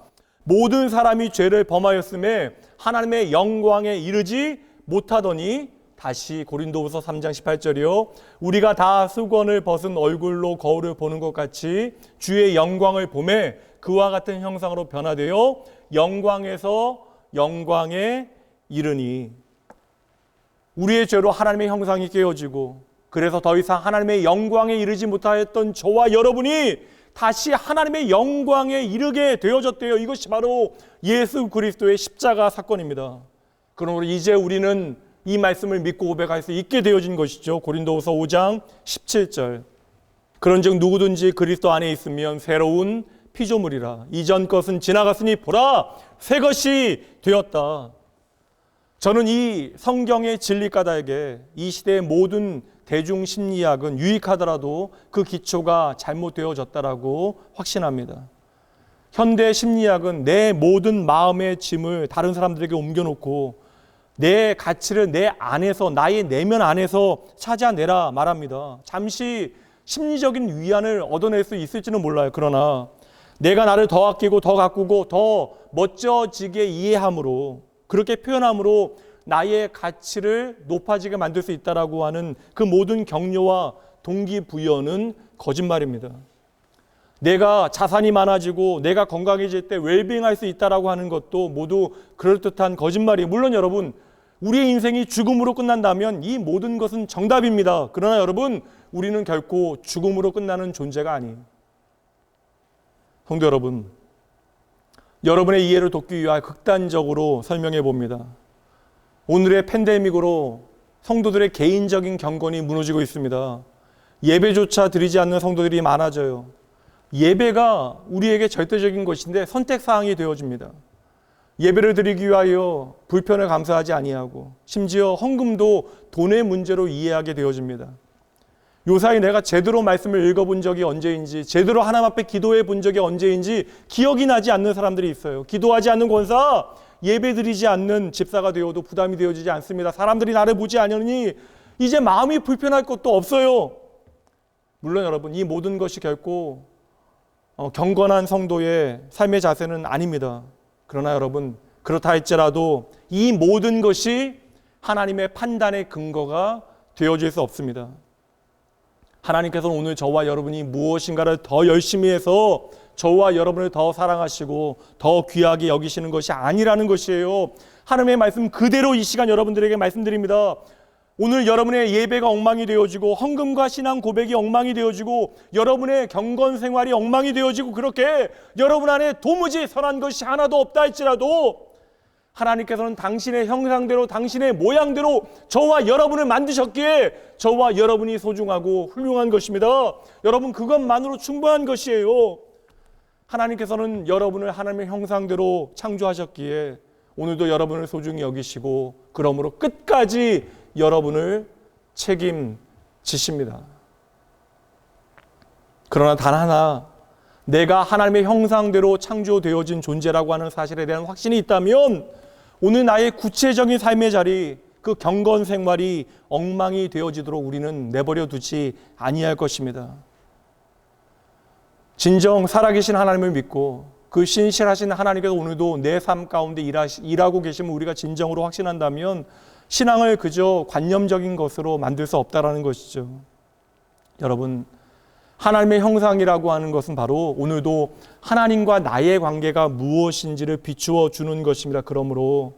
모든 사람이 죄를 범하였음에 하나님의 영광에 이르지 못하더니, 다시 고린도후서 3장 18절이요. 우리가 다 수건을 벗은 얼굴로 거울을 보는 것 같이 주의 영광을 보매 그와 같은 형상으로 변화되어 영광에서 영광에 이르니. 우리의 죄로 하나님의 형상이 깨어지고 그래서 더 이상 하나님의 영광에 이르지 못하였던 저와 여러분이 다시 하나님의 영광에 이르게 되어졌대요. 이것이 바로 예수 그리스도의 십자가 사건입니다. 그러므로 이제 우리는 이 말씀을 믿고 고백할 수 있게 되어진 것이죠. 고린도후서 5장 17절. 그런즉 누구든지 그리스도 안에 있으면 새로운 피조물이라. 이전 것은 지나갔으니 보라 새 것이 되었다. 저는 이 성경의 진리 까닭에 이 시대의 모든 대중심리학은 유익하더라도 그 기초가 잘못되어졌다라고 확신합니다. 현대 심리학은 내 모든 마음의 짐을 다른 사람들에게 옮겨놓고 내 가치를 내 안에서, 나의 내면 안에서 찾아내라 말합니다. 잠시 심리적인 위안을 얻어낼 수 있을지는 몰라요. 그러나 내가 나를 더 아끼고 더 가꾸고 더 멋져지게 이해함으로, 그렇게 표현함으로 나의 가치를 높아지게 만들 수 있다라고 하는 그 모든 격려와 동기부여는 거짓말입니다. 내가 자산이 많아지고 내가 건강해질 때 웰빙할 수 있다라고 하는 것도 모두 그럴듯한 거짓말이에요. 물론 여러분, 우리의 인생이 죽음으로 끝난다면 이 모든 것은 정답입니다. 그러나 여러분, 우리는 결코 죽음으로 끝나는 존재가 아니에요. 성도 여러분, 여러분의 이해를 돕기 위하여 극단적으로 설명해 봅니다. 오늘의 팬데믹으로 성도들의 개인적인 경건이 무너지고 있습니다. 예배조차 드리지 않는 성도들이 많아져요. 예배가 우리에게 절대적인 것인데 선택사항이 되어집니다. 예배를 드리기 위하여 불편을 감수하지 아니하고 심지어 헌금도 돈의 문제로 이해하게 되어집니다. 요사이 내가 제대로 말씀을 읽어본 적이 언제인지, 제대로 하나님 앞에 기도해 본 적이 언제인지 기억이 나지 않는 사람들이 있어요. 기도하지 않는 권사, 예배 드리지 않는 집사가 되어도 부담이 되어지지 않습니다. 사람들이 나를 보지 않으니 이제 마음이 불편할 것도 없어요. 물론 여러분, 이 모든 것이 결코 경건한 성도의 삶의 자세는 아닙니다. 그러나 여러분, 그렇다 할지라도 이 모든 것이 하나님의 판단의 근거가 되어질 수 없습니다. 하나님께서는 오늘 저와 여러분이 무엇인가를 더 열심히 해서 저와 여러분을 더 사랑하시고 더 귀하게 여기시는 것이 아니라는 것이에요. 하나님의 말씀 그대로 이 시간 여러분들에게 말씀드립니다. 오늘 여러분의 예배가 엉망이 되어지고 헌금과 신앙 고백이 엉망이 되어지고 여러분의 경건 생활이 엉망이 되어지고 그렇게 여러분 안에 도무지 선한 것이 하나도 없다 할지라도 하나님께서는 당신의 형상대로 당신의 모양대로 저와 여러분을 만드셨기에 저와 여러분이 소중하고 훌륭한 것입니다. 여러분, 그것만으로 충분한 것이에요. 하나님께서는 여러분을 하나님의 형상대로 창조하셨기에 오늘도 여러분을 소중히 여기시고 그러므로 끝까지 여러분을 책임지십니다. 그러나 단 하나, 내가 하나님의 형상대로 창조되어진 존재라고 하는 사실에 대한 확신이 있다면 오늘 나의 구체적인 삶의 자리, 그 경건 생활이 엉망이 되어지도록 우리는 내버려 두지 아니할 것입니다. 진정 살아계신 하나님을 믿고 그 신실하신 하나님께서 오늘도 내 삶 가운데 일하고 계시면 우리가 진정으로 확신한다면 신앙을 그저 관념적인 것으로 만들 수 없다라는 것이죠. 여러분, 하나님의 형상이라고 하는 것은 바로 오늘도 하나님과 나의 관계가 무엇인지를 비추어 주는 것입니다. 그러므로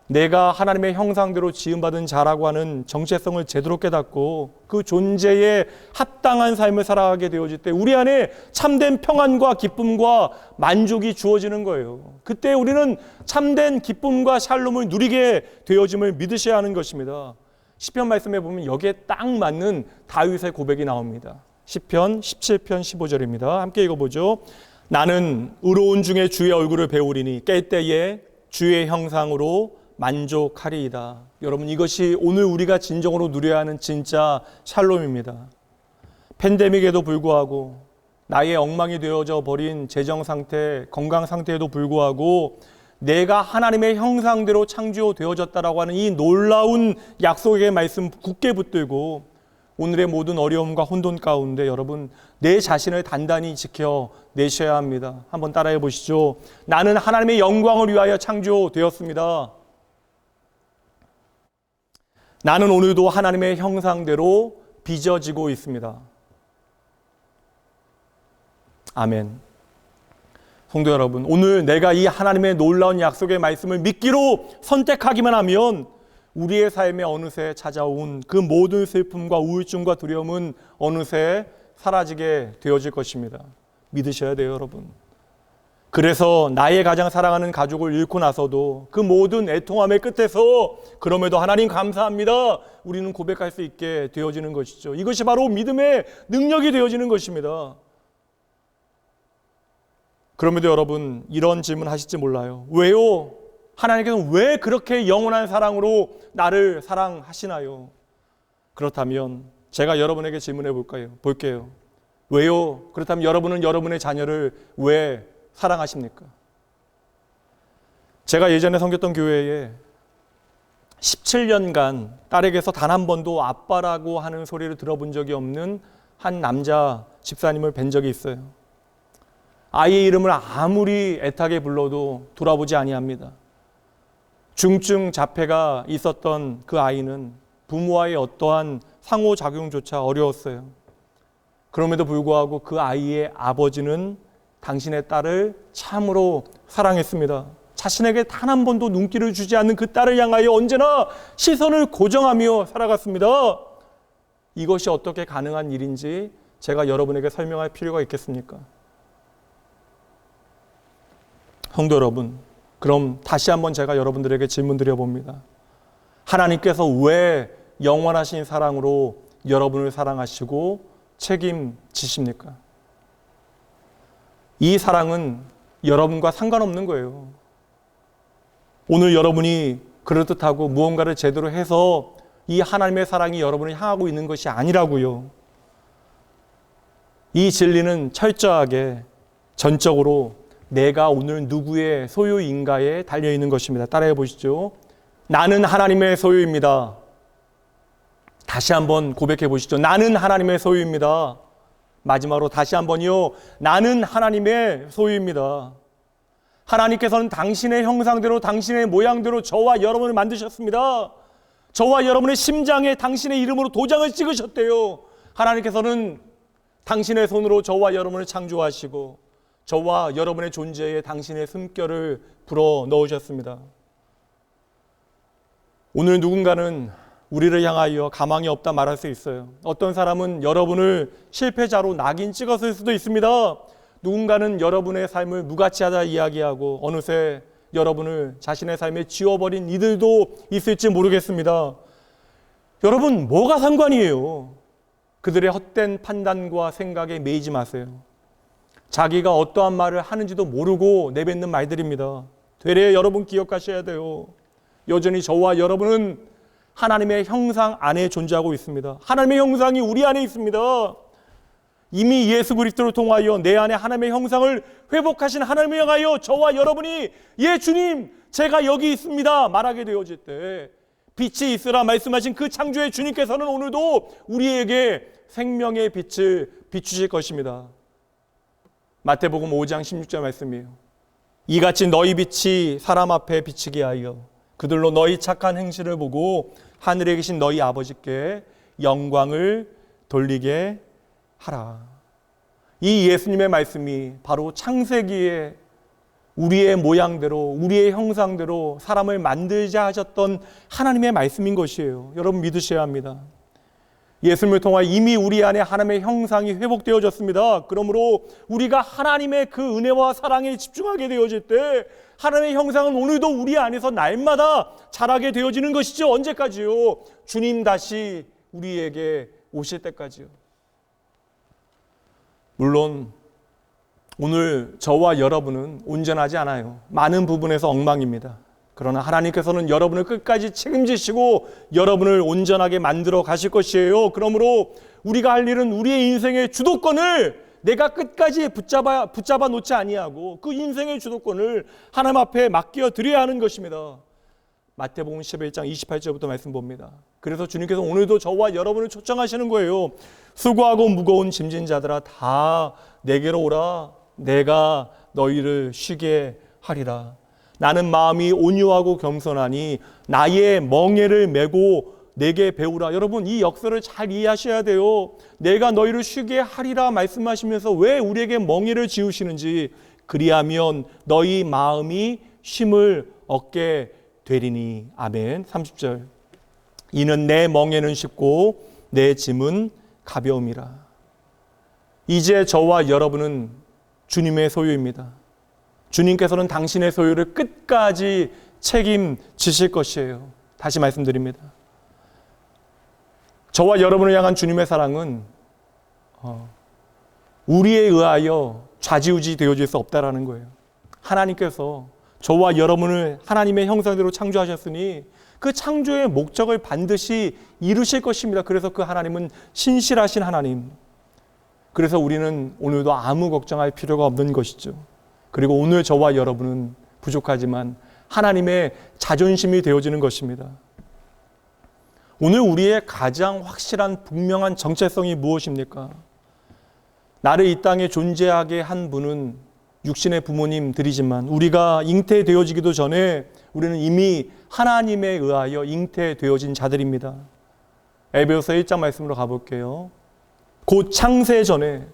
내가 하나님의 형상대로 지음받은 자라고 하는 정체성을 제대로 깨닫고 그 존재에 합당한 삶을 살아가게 되어질 때 우리 안에 참된 평안과 기쁨과 만족이 주어지는 거예요. 그때 우리는 참된 기쁨과 샬롬을 누리게 되어짐을 믿으셔야 하는 것입니다. 시편 말씀에 보면 여기에 딱 맞는 다윗의 고백이 나옵니다. 시편 17편 15절입니다. 함께 읽어보죠. 나는 의로운 중에 주의 얼굴을 배우리니 깰 때에 주의 형상으로 만족하리이다. 여러분, 이것이 오늘 우리가 진정으로 누려야 하는 진짜 샬롬입니다. 팬데믹에도 불구하고 나의 엉망이 되어져 버린 재정 상태, 건강 상태에도 불구하고 내가 하나님의 형상대로 창조되어졌다라고 하는 이 놀라운 약속의 말씀 굳게 붙들고 오늘의 모든 어려움과 혼돈 가운데 여러분, 내 자신을 단단히 지켜내셔야 합니다. 한번 따라해 보시죠. 나는 하나님의 영광을 위하여 창조되었습니다. 나는 오늘도 하나님의 형상대로 빚어지고 있습니다. 아멘. 성도 여러분, 오늘 내가 이 하나님의 놀라운 약속의 말씀을 믿기로 선택하기만 하면 우리의 삶에 어느새 찾아온 그 모든 슬픔과 우울증과 두려움은 어느새 사라지게 되어질 것입니다. 믿으셔야 돼요, 여러분. 그래서 나의 가장 사랑하는 가족을 잃고 나서도 그 모든 애통함의 끝에서 그럼에도 하나님 감사합니다, 우리는 고백할 수 있게 되어지는 것이죠. 이것이 바로 믿음의 능력이 되어지는 것입니다. 그럼에도 여러분, 이런 질문 하실지 몰라요. 왜요? 하나님께서는 왜 그렇게 영원한 사랑으로 나를 사랑하시나요? 그렇다면 제가 여러분에게 질문해 볼게요. 왜요? 그렇다면 여러분은 여러분의 자녀를 왜 사랑하십니까? 제가 예전에 섬겼던 교회에 17년간 딸에게서 단 한 번도 아빠라고 하는 소리를 들어본 적이 없는 한 남자 집사님을 뵌 적이 있어요. 아이의 이름을 아무리 애타게 불러도 돌아보지 아니합니다. 중증 자폐가 있었던 그 아이는 부모와의 어떠한 상호작용조차 어려웠어요. 그럼에도 불구하고 그 아이의 아버지는 당신의 딸을 참으로 사랑했습니다. 자신에게 단 한 번도 눈길을 주지 않는 그 딸을 향하여 언제나 시선을 고정하며 살아갔습니다. 이것이 어떻게 가능한 일인지 제가 여러분에게 설명할 필요가 있겠습니까? 성도 여러분, 그럼 다시 한번 제가 여러분들에게 질문 드려봅니다. 하나님께서 왜 영원하신 사랑으로 여러분을 사랑하시고 책임지십니까? 이 사랑은 여러분과 상관없는 거예요. 오늘 여러분이 그럴듯하고 무언가를 제대로 해서 이 하나님의 사랑이 여러분을 향하고 있는 것이 아니라고요. 이 진리는 철저하게 전적으로 내가 오늘 누구의 소유인가에 달려있는 것입니다. 따라해 보시죠. 나는 하나님의 소유입니다. 다시 한번 고백해 보시죠. 나는 하나님의 소유입니다. 마지막으로 다시 한번요. 나는 하나님의 소유입니다. 하나님께서는 당신의 형상대로 당신의 모양대로 저와 여러분을 만드셨습니다. 저와 여러분의 심장에 당신의 이름으로 도장을 찍으셨대요. 하나님께서는 당신의 손으로 저와 여러분을 창조하시고 저와 여러분의 존재에 당신의 숨결을 불어 넣으셨습니다. 오늘 누군가는 우리를 향하여 가망이 없다 말할 수 있어요. 어떤 사람은 여러분을 실패자로 낙인 찍었을 수도 있습니다. 누군가는 여러분의 삶을 무가치하다 이야기하고 어느새 여러분을 자신의 삶에 지워버린 이들도 있을지 모르겠습니다. 여러분, 뭐가 상관이에요? 그들의 헛된 판단과 생각에 매이지 마세요. 자기가 어떠한 말을 하는지도 모르고 내뱉는 말들입니다. 되레 여러분 기억하셔야 돼요. 여전히 저와 여러분은 하나님의 형상 안에 존재하고 있습니다. 하나님의 형상이 우리 안에 있습니다. 이미 예수 그리스도를 통하여 내 안에 하나님의 형상을 회복하신 하나님을 향하여 저와 여러분이 예 주님 제가 여기 있습니다 말하게 되어질 때 빛이 있으라 말씀하신 그 창조의 주님께서는 오늘도 우리에게 생명의 빛을 비추실 것입니다. 마태복음 5장 16절 말씀이에요. 이같이 너희 빛이 사람 앞에 비치게 하여 그들로 너희 착한 행실을 보고 하늘에 계신 너희 아버지께 영광을 돌리게 하라. 이 예수님의 말씀이 바로 창세기에 우리의 모양대로 우리의 형상대로 사람을 만들자 하셨던 하나님의 말씀인 것이에요. 여러분 믿으셔야 합니다. 예수님을 통하여 이미 우리 안에 하나님의 형상이 회복되어졌습니다. 그러므로 우리가 하나님의 그 은혜와 사랑에 집중하게 되어질 때 하나님의 형상은 오늘도 우리 안에서 날마다 자라게 되어지는 것이죠. 언제까지요? 주님 다시 우리에게 오실 때까지요. 물론 오늘 저와 여러분은 온전하지 않아요. 많은 부분에서 엉망입니다. 그러나 하나님께서는 여러분을 끝까지 책임지시고 여러분을 온전하게 만들어 가실 것이에요. 그러므로 우리가 할 일은 우리의 인생의 주도권을 내가 끝까지 붙잡아 놓지 아니하고 그 인생의 주도권을 하나님 앞에 맡겨 드려야 하는 것입니다. 마태복음 11장 28절부터 말씀 봅니다. 그래서 주님께서 오늘도 저와 여러분을 초청하시는 거예요. 수고하고 무거운 짐진 자들아 다 내게로 오라. 내가 너희를 쉬게 하리라. 나는 마음이 온유하고 겸손하니 나의 멍에를 메고 내게 배우라. 여러분 이 역설을 잘 이해하셔야 돼요. 내가 너희를 쉬게 하리라 말씀하시면서 왜 우리에게 멍에를 지우시는지 그리하면 너희 마음이 쉼을 얻게 되리니. 아멘. 30절 이는 내 멍에는 쉽고 내 짐은 가벼움이라. 이제 저와 여러분은 주님의 소유입니다. 주님께서는 당신의 소유를 끝까지 책임지실 것이에요. 다시 말씀드립니다. 저와 여러분을 향한 주님의 사랑은 우리에 의하여 좌지우지 되어질 수 없다라는 거예요. 하나님께서 저와 여러분을 하나님의 형상대로 창조하셨으니 그 창조의 목적을 반드시 이루실 것입니다. 그래서 그 하나님은 신실하신 하나님. 그래서 우리는 오늘도 아무 걱정할 필요가 없는 것이죠. 그리고 오늘 저와 여러분은 부족하지만 하나님의 자존심이 되어지는 것입니다. 오늘 우리의 가장 확실한 분명한 정체성이 무엇입니까? 나를 이 땅에 존재하게 한 분은 육신의 부모님들이지만 우리가 잉태되어지기도 전에 우리는 이미 하나님에 의하여 잉태되어진 자들입니다. 에베소서 1장 말씀으로 가볼게요. 곧 창세 전에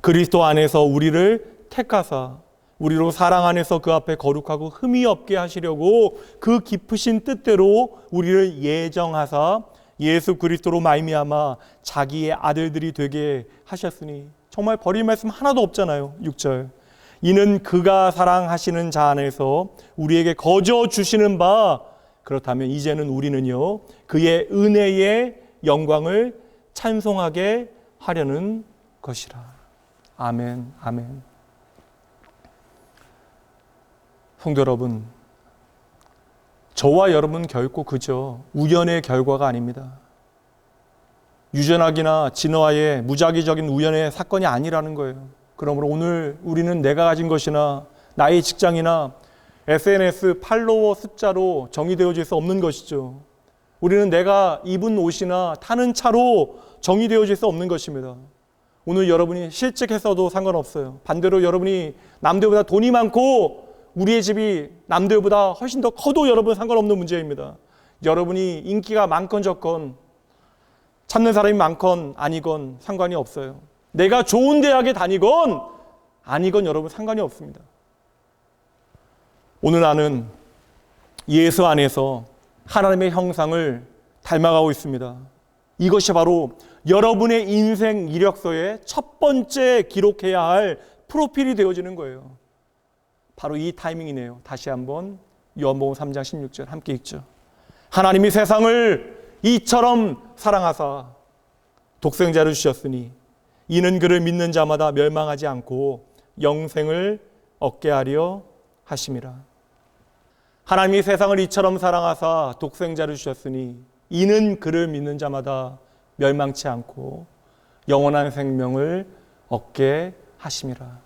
그리스도 안에서 우리를 택하사 우리로 사랑 안에서 그 앞에 거룩하고 흠이 없게 하시려고 그 깊으신 뜻대로 우리를 예정하사 예수 그리스도로 말미암아 자기의 아들들이 되게 하셨으니, 정말 버릴 말씀 하나도 없잖아요. 6절. 이는 그가 사랑하시는 자 안에서 우리에게 거저 주시는 바, 그렇다면 이제는 우리는요 그의 은혜의 영광을 찬송하게 하려는 것이라. 아멘, 아멘. 성도 여러분, 저와 여러분 결코 그저 우연의 결과가 아닙니다. 유전학이나 진화의 무작위적인 우연의 사건이 아니라는 거예요. 그러므로 오늘 우리는 내가 가진 것이나 나의 직장이나 SNS 팔로워 숫자로 정의되어질 수 없는 것이죠. 우리는 내가 입은 옷이나 타는 차로 정의되어질 수 없는 것입니다. 오늘 여러분이 실직했어도 상관없어요. 반대로 여러분이 남들보다 돈이 많고 우리의 집이 남들보다 훨씬 더 커도 여러분 상관없는 문제입니다. 여러분이 인기가 많건 적건, 찾는 사람이 많건 아니건 상관이 없어요. 내가 좋은 대학에 다니건 아니건 여러분 상관이 없습니다. 오늘 나는 예수 안에서 하나님의 형상을 닮아가고 있습니다. 이것이 바로 여러분의 인생 이력서에 첫 번째 기록해야 할 프로필이 되어지는 거예요. 바로 이 타이밍이네요. 다시 한번 요한복음 3장 16절 함께 읽죠. 하나님이 세상을 이처럼 사랑하사 독생자를 주셨으니 이는 그를 믿는 자마다 멸망하지 않고 영생을 얻게 하려 하심이라. 하나님이 세상을 이처럼 사랑하사 독생자를 주셨으니 이는 그를 믿는 자마다 멸망치 않고 영원한 생명을 얻게 하심이라.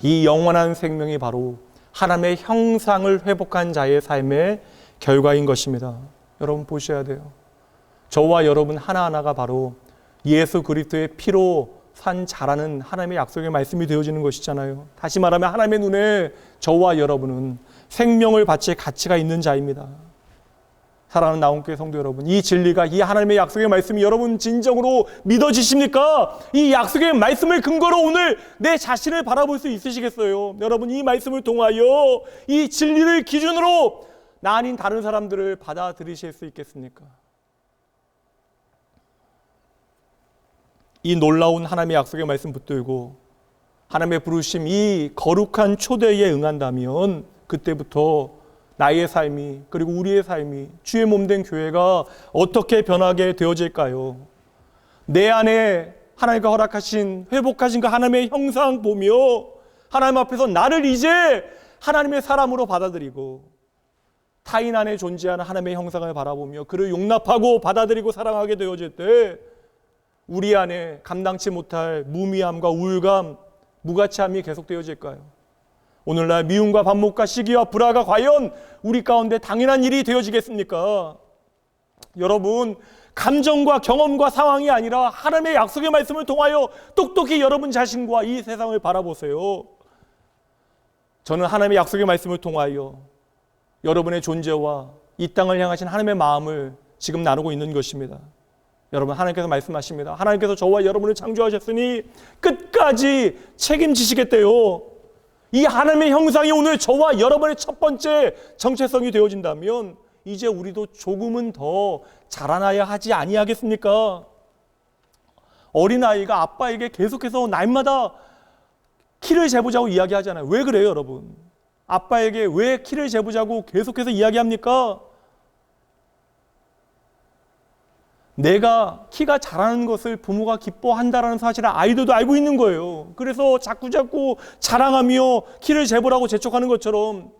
이 영원한 생명이 바로 하나님의 형상을 회복한 자의 삶의 결과인 것입니다. 여러분 보셔야 돼요. 저와 여러분 하나하나가 바로 예수 그리스도의 피로 산 자라는 하나님의 약속의 말씀이 되어지는 것이잖아요. 다시 말하면 하나님의 눈에 저와 여러분은 생명을 바칠 가치가 있는 자입니다. 사랑하는 나온교회 성도 여러분, 이 진리가, 이 하나님의 약속의 말씀이 여러분 진정으로 믿어지십니까? 이 약속의 말씀을 근거로 오늘 내 자신을 바라볼 수 있으시겠어요? 여러분, 이 말씀을 통하여 이 진리를 기준으로 나 아닌 다른 사람들을 받아들이실 수 있겠습니까? 이 놀라운 하나님의 약속의 말씀 붙들고 하나님의 부르심, 이 거룩한 초대에 응한다면 그때부터 나의 삶이, 그리고 우리의 삶이, 주의 몸된 교회가 어떻게 변하게 되어질까요? 내 안에 하나님과 허락하신, 회복하신 그 하나님의 형상 보며 하나님 앞에서 나를 이제 하나님의 사람으로 받아들이고 타인 안에 존재하는 하나님의 형상을 바라보며 그를 용납하고 받아들이고 사랑하게 되어질 때 우리 안에 감당치 못할 무미함과 우울감, 무가치함이 계속되어질까요? 오늘날 미움과 반목과 시기와 불화가 과연 우리 가운데 당연한 일이 되어지겠습니까? 여러분, 감정과 경험과 상황이 아니라 하나님의 약속의 말씀을 통하여 똑똑히 여러분 자신과 이 세상을 바라보세요. 저는 하나님의 약속의 말씀을 통하여 여러분의 존재와 이 땅을 향하신 하나님의 마음을 지금 나누고 있는 것입니다. 여러분, 하나님께서 말씀하십니다. 하나님께서 저와 여러분을 창조하셨으니 끝까지 책임지시겠대요. 이 하나님의 형상이 오늘 저와 여러분의 첫 번째 정체성이 되어진다면 이제 우리도 조금은 더 자라나야 하지 아니하겠습니까? 어린아이가 아빠에게 계속해서 날마다 키를 재보자고 이야기하잖아요. 왜 그래요, 여러분? 아빠에게 왜 키를 재보자고 계속해서 이야기합니까? 내가 키가 자라는 것을 부모가 기뻐한다는 사실을 아이들도 알고 있는 거예요. 그래서 자꾸 자랑하며 키를 재보라고 재촉하는 것처럼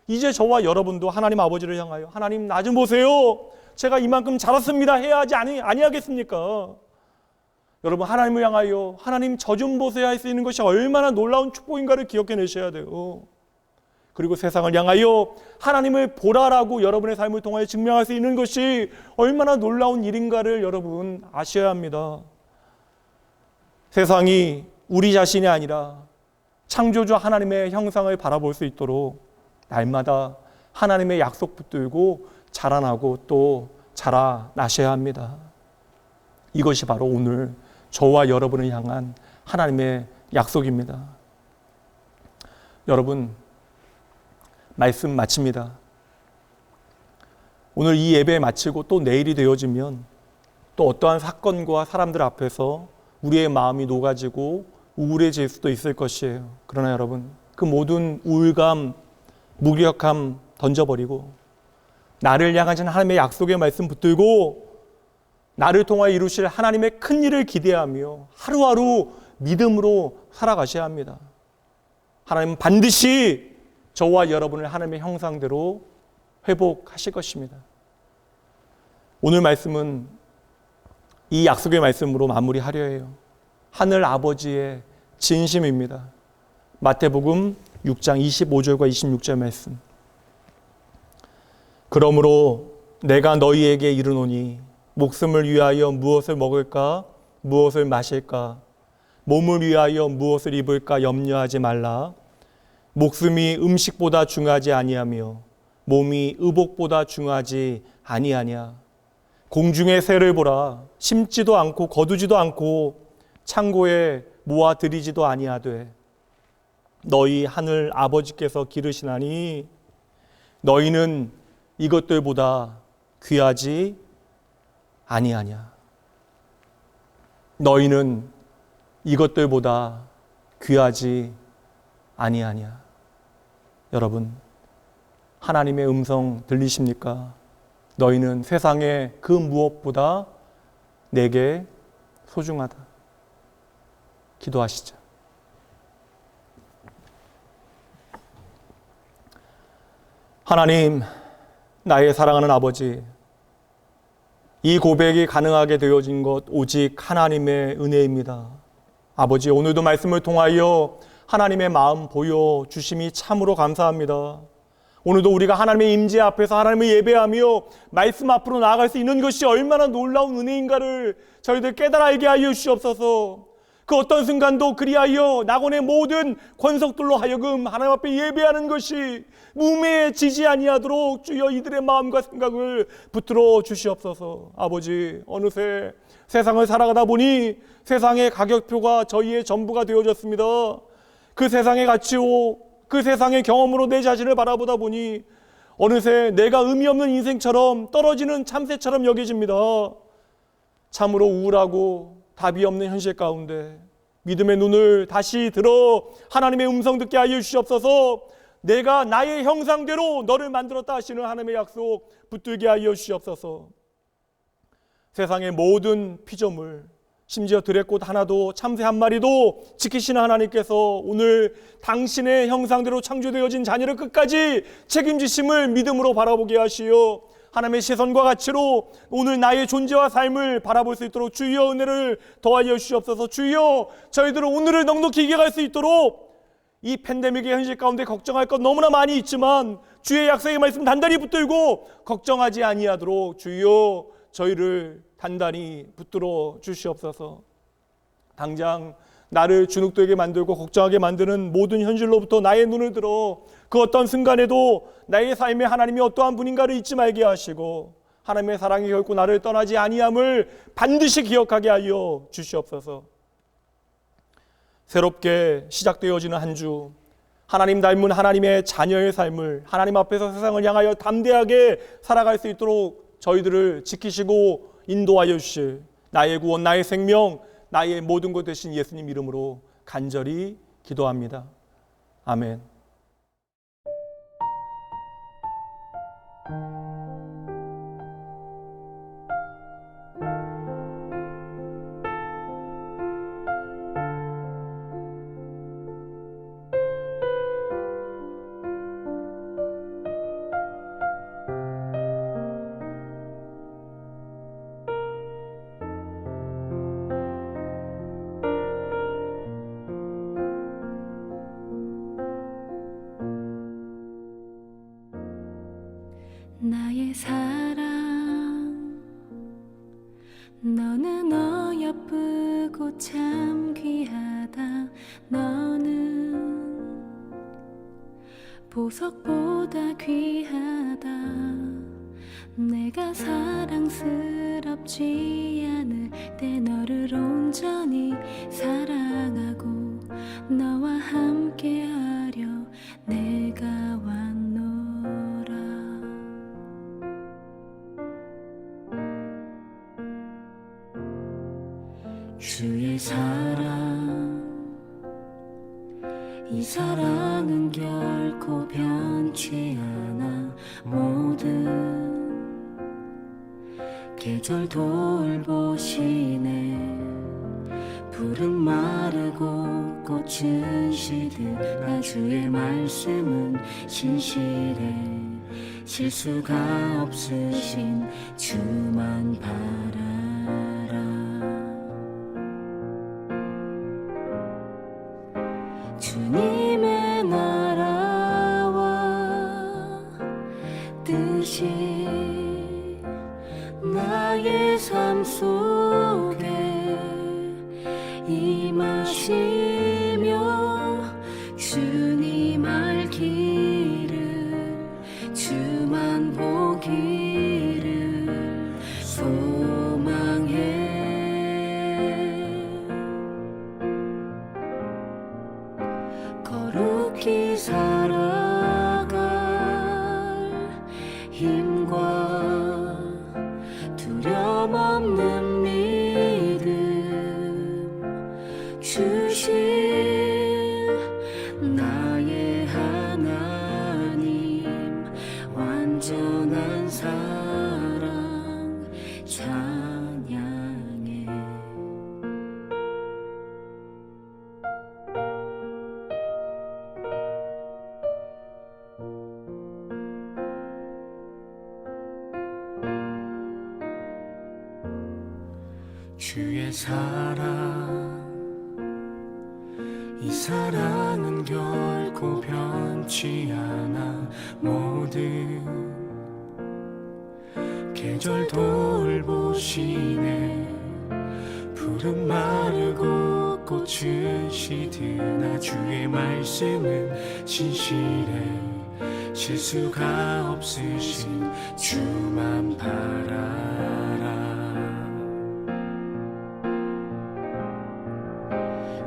이제 저와 여러분도 하나님 아버지를 향하여 하나님 나 좀 보세요. 제가 이만큼 자랐습니다 해야 하지 아니하겠습니까? 여러분 하나님을 향하여 하나님 저 좀 보세요 할 수 있는 것이 얼마나 놀라운 축복인가를 기억해내셔야 돼요. 그리고 세상을 향하여 하나님을 보라라고 여러분의 삶을 통하여 증명할 수 있는 것이 얼마나 놀라운 일인가를 여러분 아셔야 합니다. 세상이 우리 자신이 아니라 창조주 하나님의 형상을 바라볼 수 있도록 날마다 하나님의 약속 붙들고 자라나고 또 자라나셔야 합니다. 이것이 바로 오늘 저와 여러분을 향한 하나님의 약속입니다. 여러분, 말씀 마칩니다. 오늘 이 예배 마치고 또 내일이 되어지면 또 어떠한 사건과 사람들 앞에서 우리의 마음이 녹아지고 우울해질 수도 있을 것이에요. 그러나 여러분, 그 모든 우울감, 무기력함 던져버리고 나를 향하신 하나님의 약속의 말씀 붙들고 나를 통하여 이루실 하나님의 큰 일을 기대하며 하루하루 믿음으로 살아가셔야 합니다. 하나님은 반드시 저와 여러분을 하나님의 형상대로 회복하실 것입니다. 오늘 말씀은 이 약속의 말씀으로 마무리하려 해요. 하늘 아버지의 진심입니다. 마태복음 6장 25절과 26절 말씀. 그러므로 내가 너희에게 이르노니 목숨을 위하여 무엇을 먹을까 무엇을 마실까 몸을 위하여 무엇을 입을까 염려하지 말라. 목숨이 음식보다 중하지 아니하며 몸이 의복보다 중하지 아니하냐. 공중의 새를 보라. 심지도 않고 거두지도 않고 창고에 모아 들이지도 아니하되 너희 하늘 아버지께서 기르시나니 너희는 이것들보다 귀하지 아니하냐. 너희는 이것들보다 귀하지 아니하냐. 여러분, 하나님의 음성 들리십니까? 너희는 세상의 그 무엇보다 내게 소중하다. 기도하시죠. 하나님, 나의 사랑하는 아버지, 이 고백이 가능하게 되어진 것 오직 하나님의 은혜입니다. 아버지, 오늘도 말씀을 통하여 하나님의 마음 보여주심이 참으로 감사합니다. 오늘도 우리가 하나님의 임재 앞에서 하나님을 예배하며 말씀 앞으로 나아갈 수 있는 것이 얼마나 놀라운 은혜인가를 저희들 깨달아 알게 하여 주시옵소서. 그 어떤 순간도 그리하여 낙원의 모든 권속들로 하여금 하나님 앞에 예배하는 것이 무매해지지 아니하도록 주여 이들의 마음과 생각을 붙들어 주시옵소서. 아버지, 어느새 세상을 살아가다 보니 세상의 가격표가 저희의 전부가 되어졌습니다. 그 세상의 가치로, 그 세상의 경험으로 내 자신을 바라보다 보니 어느새 내가 의미 없는 인생처럼 떨어지는 참새처럼 여겨집니다. 참으로 우울하고 답이 없는 현실 가운데 믿음의 눈을 다시 들어 하나님의 음성 듣게 하여 주시옵소서. 내가 나의 형상대로 너를 만들었다 하시는 하나님의 약속 붙들게 하여 주시옵소서. 세상의 모든 피조물, 심지어 들의 꽃 하나도 참새 한 마리도 지키시는 하나님께서 오늘 당신의 형상대로 창조되어진 자녀를 끝까지 책임지심을 믿음으로 바라보게 하시어 하나님의 시선과 가치로 오늘 나의 존재와 삶을 바라볼 수 있도록 주여 은혜를 더하여 주시옵소서. 주여 저희들은 오늘을 넉넉히 이겨갈 수 있도록 이 팬데믹의 현실 가운데 걱정할 것 너무나 많이 있지만 주의 약속의 말씀 단단히 붙들고 걱정하지 아니하도록 주여 저희를 단단히 붙들어 주시옵소서. 당장 나를 주눅들게 만들고 걱정하게 만드는 모든 현실로부터 나의 눈을 들어 그 어떤 순간에도 나의 삶에 하나님이 어떠한 분인가를 잊지 말게 하시고 하나님의 사랑이 결코 나를 떠나지 아니함을 반드시 기억하게 하여 주시옵소서. 새롭게 시작되어지는 한 주, 하나님 닮은 하나님의 자녀의 삶을 하나님 앞에서 세상을 향하여 담대하게 살아갈 수 있도록 저희들을 지키시고 인도하여 주실 나의 구원, 나의 생명, 나의 모든 것 되신 예수님 이름으로 간절히 기도합니다. 아멘. 보석보다 귀하다. 내가 사랑스럽지 않을 때 너를 온전히 사랑하고 너와 함께하려 내가 왔노라. 주의 사랑, 이 사랑은 결코 변치 않아. 모든 계절 돌보시네. 푸른 마르고 꽃은 시들 나 주의 말씀은 신실해. 실수가 없으신 주만 바라라. 주님의 나라와 뜻이 나의 삶 속에 임하시며 주님 알기를 주만 보기를 소망해. 거룩히 살아갈 힘과 두려움 없는 믿음 주신 나의 하나님. 완전한 사랑 찬양해. 주의 사랑, 이 사랑은 결코 변치 않아. 모든 계절 돌보시네. 푸른 마르고 꽃은 시드나 주의 말씀은 신실해. 실수가 없으신 주만 바라라.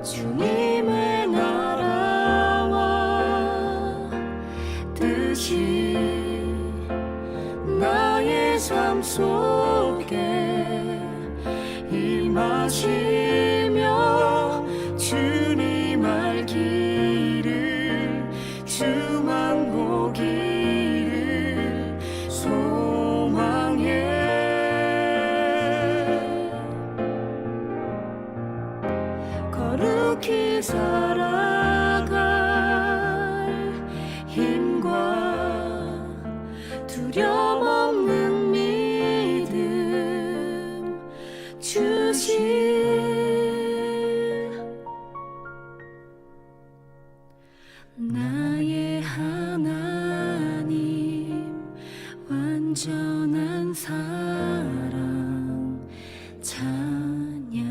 주님의 나라와 뜻이 나의 삶 속에 임하시며 주님 알기를 주만 보기를 소망해. 거룩히 살아갈 힘과 두려움 없는 믿음 주신 나의 하나님. 완전한 사랑 찬양해.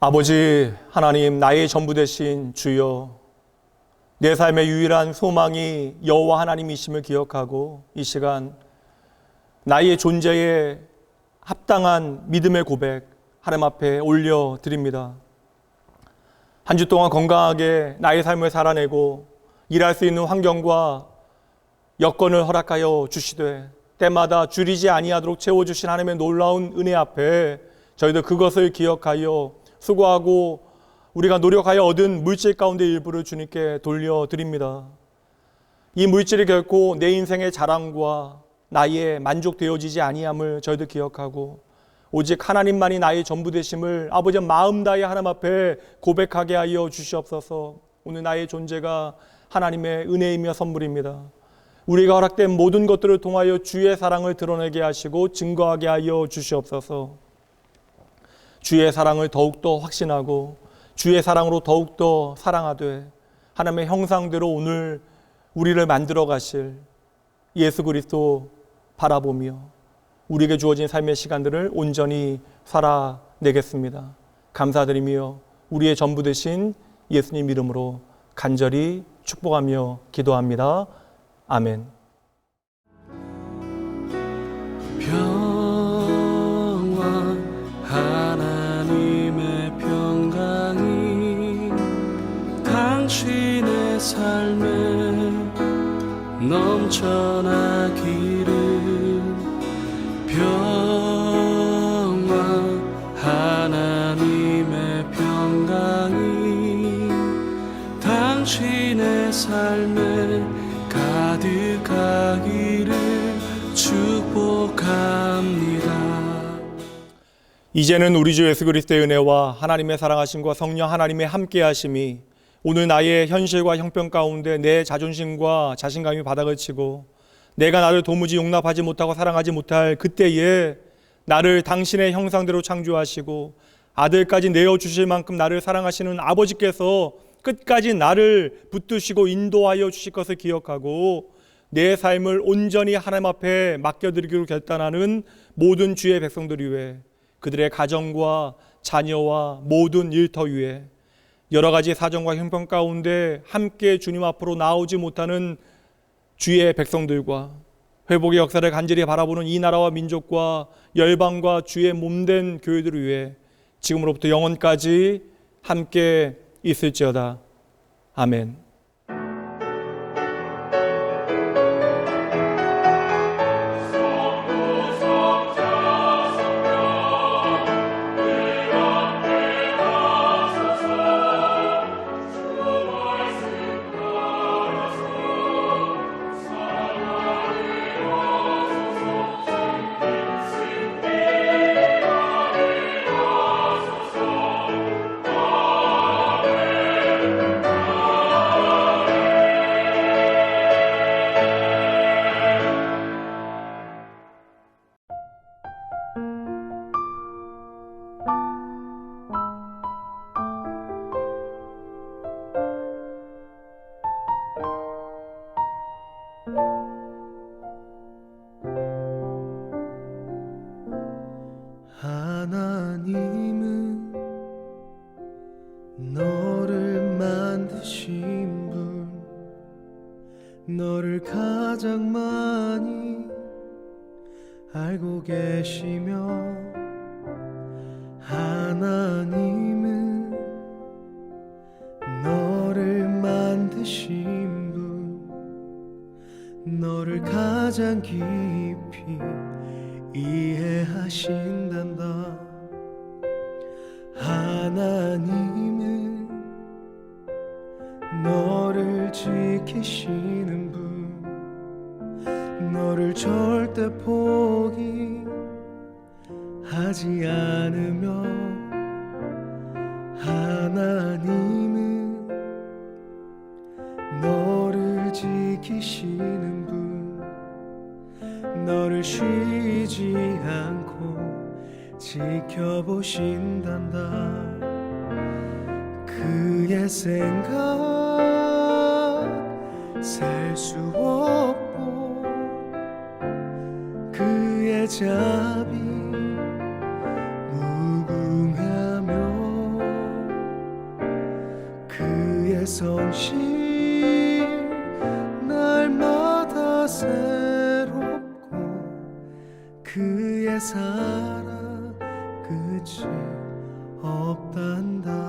아버지 하나님, 나의 전부 되신 주여, 내 삶의 유일한 소망이 여호와 하나님이심을 기억하고 이 시간 나의 존재에 합당한 믿음의 고백 하나님 앞에 올려드립니다. 한 주 동안 건강하게 나의 삶을 살아내고 일할 수 있는 환경과 여건을 허락하여 주시되 때마다 줄이지 아니하도록 채워주신 하나님의 놀라운 은혜 앞에 저희들 그것을 기억하여 수고하고 우리가 노력하여 얻은 물질 가운데 일부를 주님께 돌려드립니다. 이 물질이 결코 내 인생의 자랑과 나의 만족되어지지 아니함을 저희들 기억하고 오직 하나님만이 나의 전부 되심을 아버지 마음 다해 하나님 앞에 고백하게 하여 주시옵소서. 오늘 나의 존재가 하나님의 은혜이며 선물입니다. 우리가 허락된 모든 것들을 통하여 주의 사랑을 드러내게 하시고 증거하게 하여 주시옵소서. 주의 사랑을 더욱더 확신하고 주의 사랑으로 더욱더 사랑하되 하나님의 형상대로 오늘 우리를 만들어 가실 예수 그리스도 바라보며 우리에게 주어진 삶의 시간들을 온전히 살아내겠습니다. 감사드리며 우리의 전부 되신 예수님 이름으로 간절히 축복하며 기도합니다. 아멘. 평화 하나님의 평강이 당신의 삶에 넘쳐나기를 평화 하나님의 평강이 당신의 삶에 가득하기를 축복합니다. 이제는 우리 주 예수 그리스도의 은혜와 하나님의 사랑하심과 성령 하나님의 함께하심이 오늘 나의 현실과 형편 가운데 내 자존심과 자신감이 바닥을 치고 내가 나를 도무지 용납하지 못하고 사랑하지 못할 그때에 나를 당신의 형상대로 창조하시고 아들까지 내어주실 만큼 나를 사랑하시는 아버지께서 끝까지 나를 붙드시고 인도하여 주실 것을 기억하고 내 삶을 온전히 하나님 앞에 맡겨드리기로 결단하는 모든 주의 백성들 위해 그들의 가정과 자녀와 모든 일터 위에 여러 가지 사정과 형편 가운데 함께 주님 앞으로 나오지 못하는 주의 백성들과 회복의 역사를 간절히 바라보는 이 나라와 민족과 열방과 주의 몸된 교회들을 위해 지금으로부터 영원까지 함께 있을지어다. 아멘. 하나님은 너를 만드신 분, 너를 가장 많이 알고 계시며 하나님은 너를 만드신 분, 너를 가장 깊이 이해하신단다. 하나님은 너를 지키시는 분, 너를 절대 포기하지 않으며 하나님은 너를 지키시는 분, 너를 쉬지 않고 지켜보신단다. 그의 생각 셀 수 없고 그의 자비 무궁하며 그의 성실 날마다 새롭고 그의 사랑 끝이 없단다.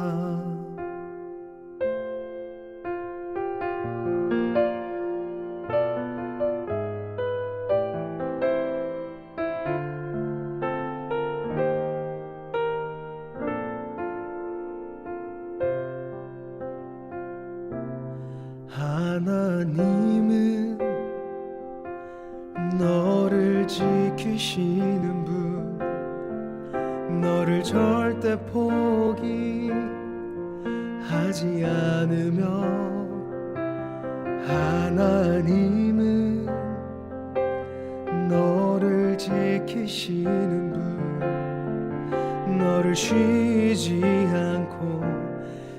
하나님은 너를 지키시는 분, 너를 절대 포기하지 않으며 하나님은 너를 지키시는 분, 너를 쉬지 않고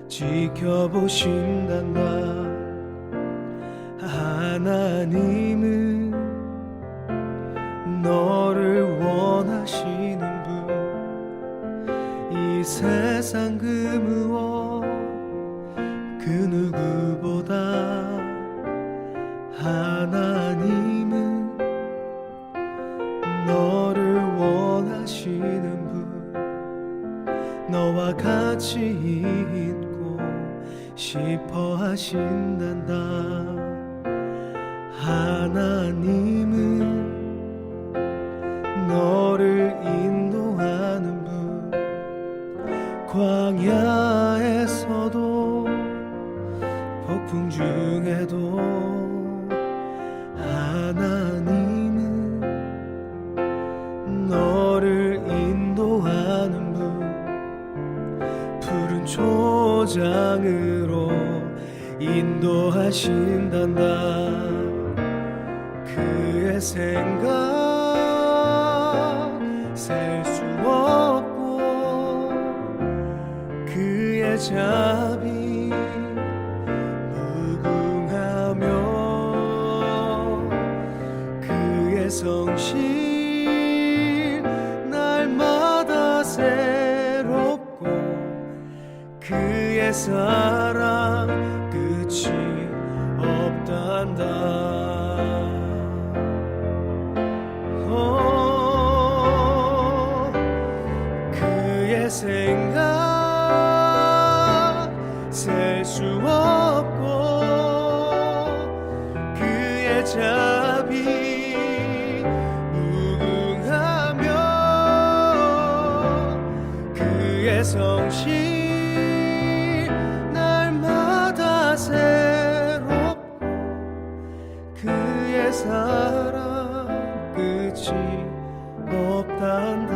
지켜보신단다. 하나님은 너를 원하시는 분, 이 세상 그 무엇 그 누구보다 하나님은 너를 원하시는 분, 너와 같이 있고 싶어 하신단다. 하나님은 너를 인도하는 분, 광야에서도 폭풍 중에도 하나님은 너를 인도하는 분, 푸른 초장으로 인도하신단다. 그의 생각 셀 수 없고 그의 자비 무궁하며 그의 성실 날마다 새롭고 그의 사랑 끝이 없단다. 그의 생각 셀 수 없고 그의 자비 무궁하며 그의 성실 날마다 새롭고 그의 사랑 끝이 없단다.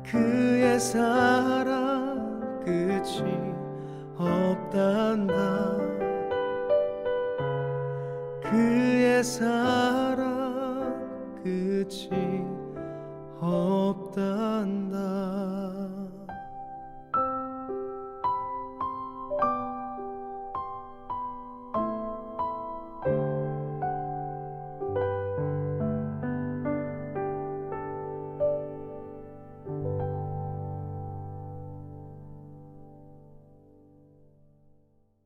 그의 사랑 끝이 없단다. 그의 사랑 끝이 없단다.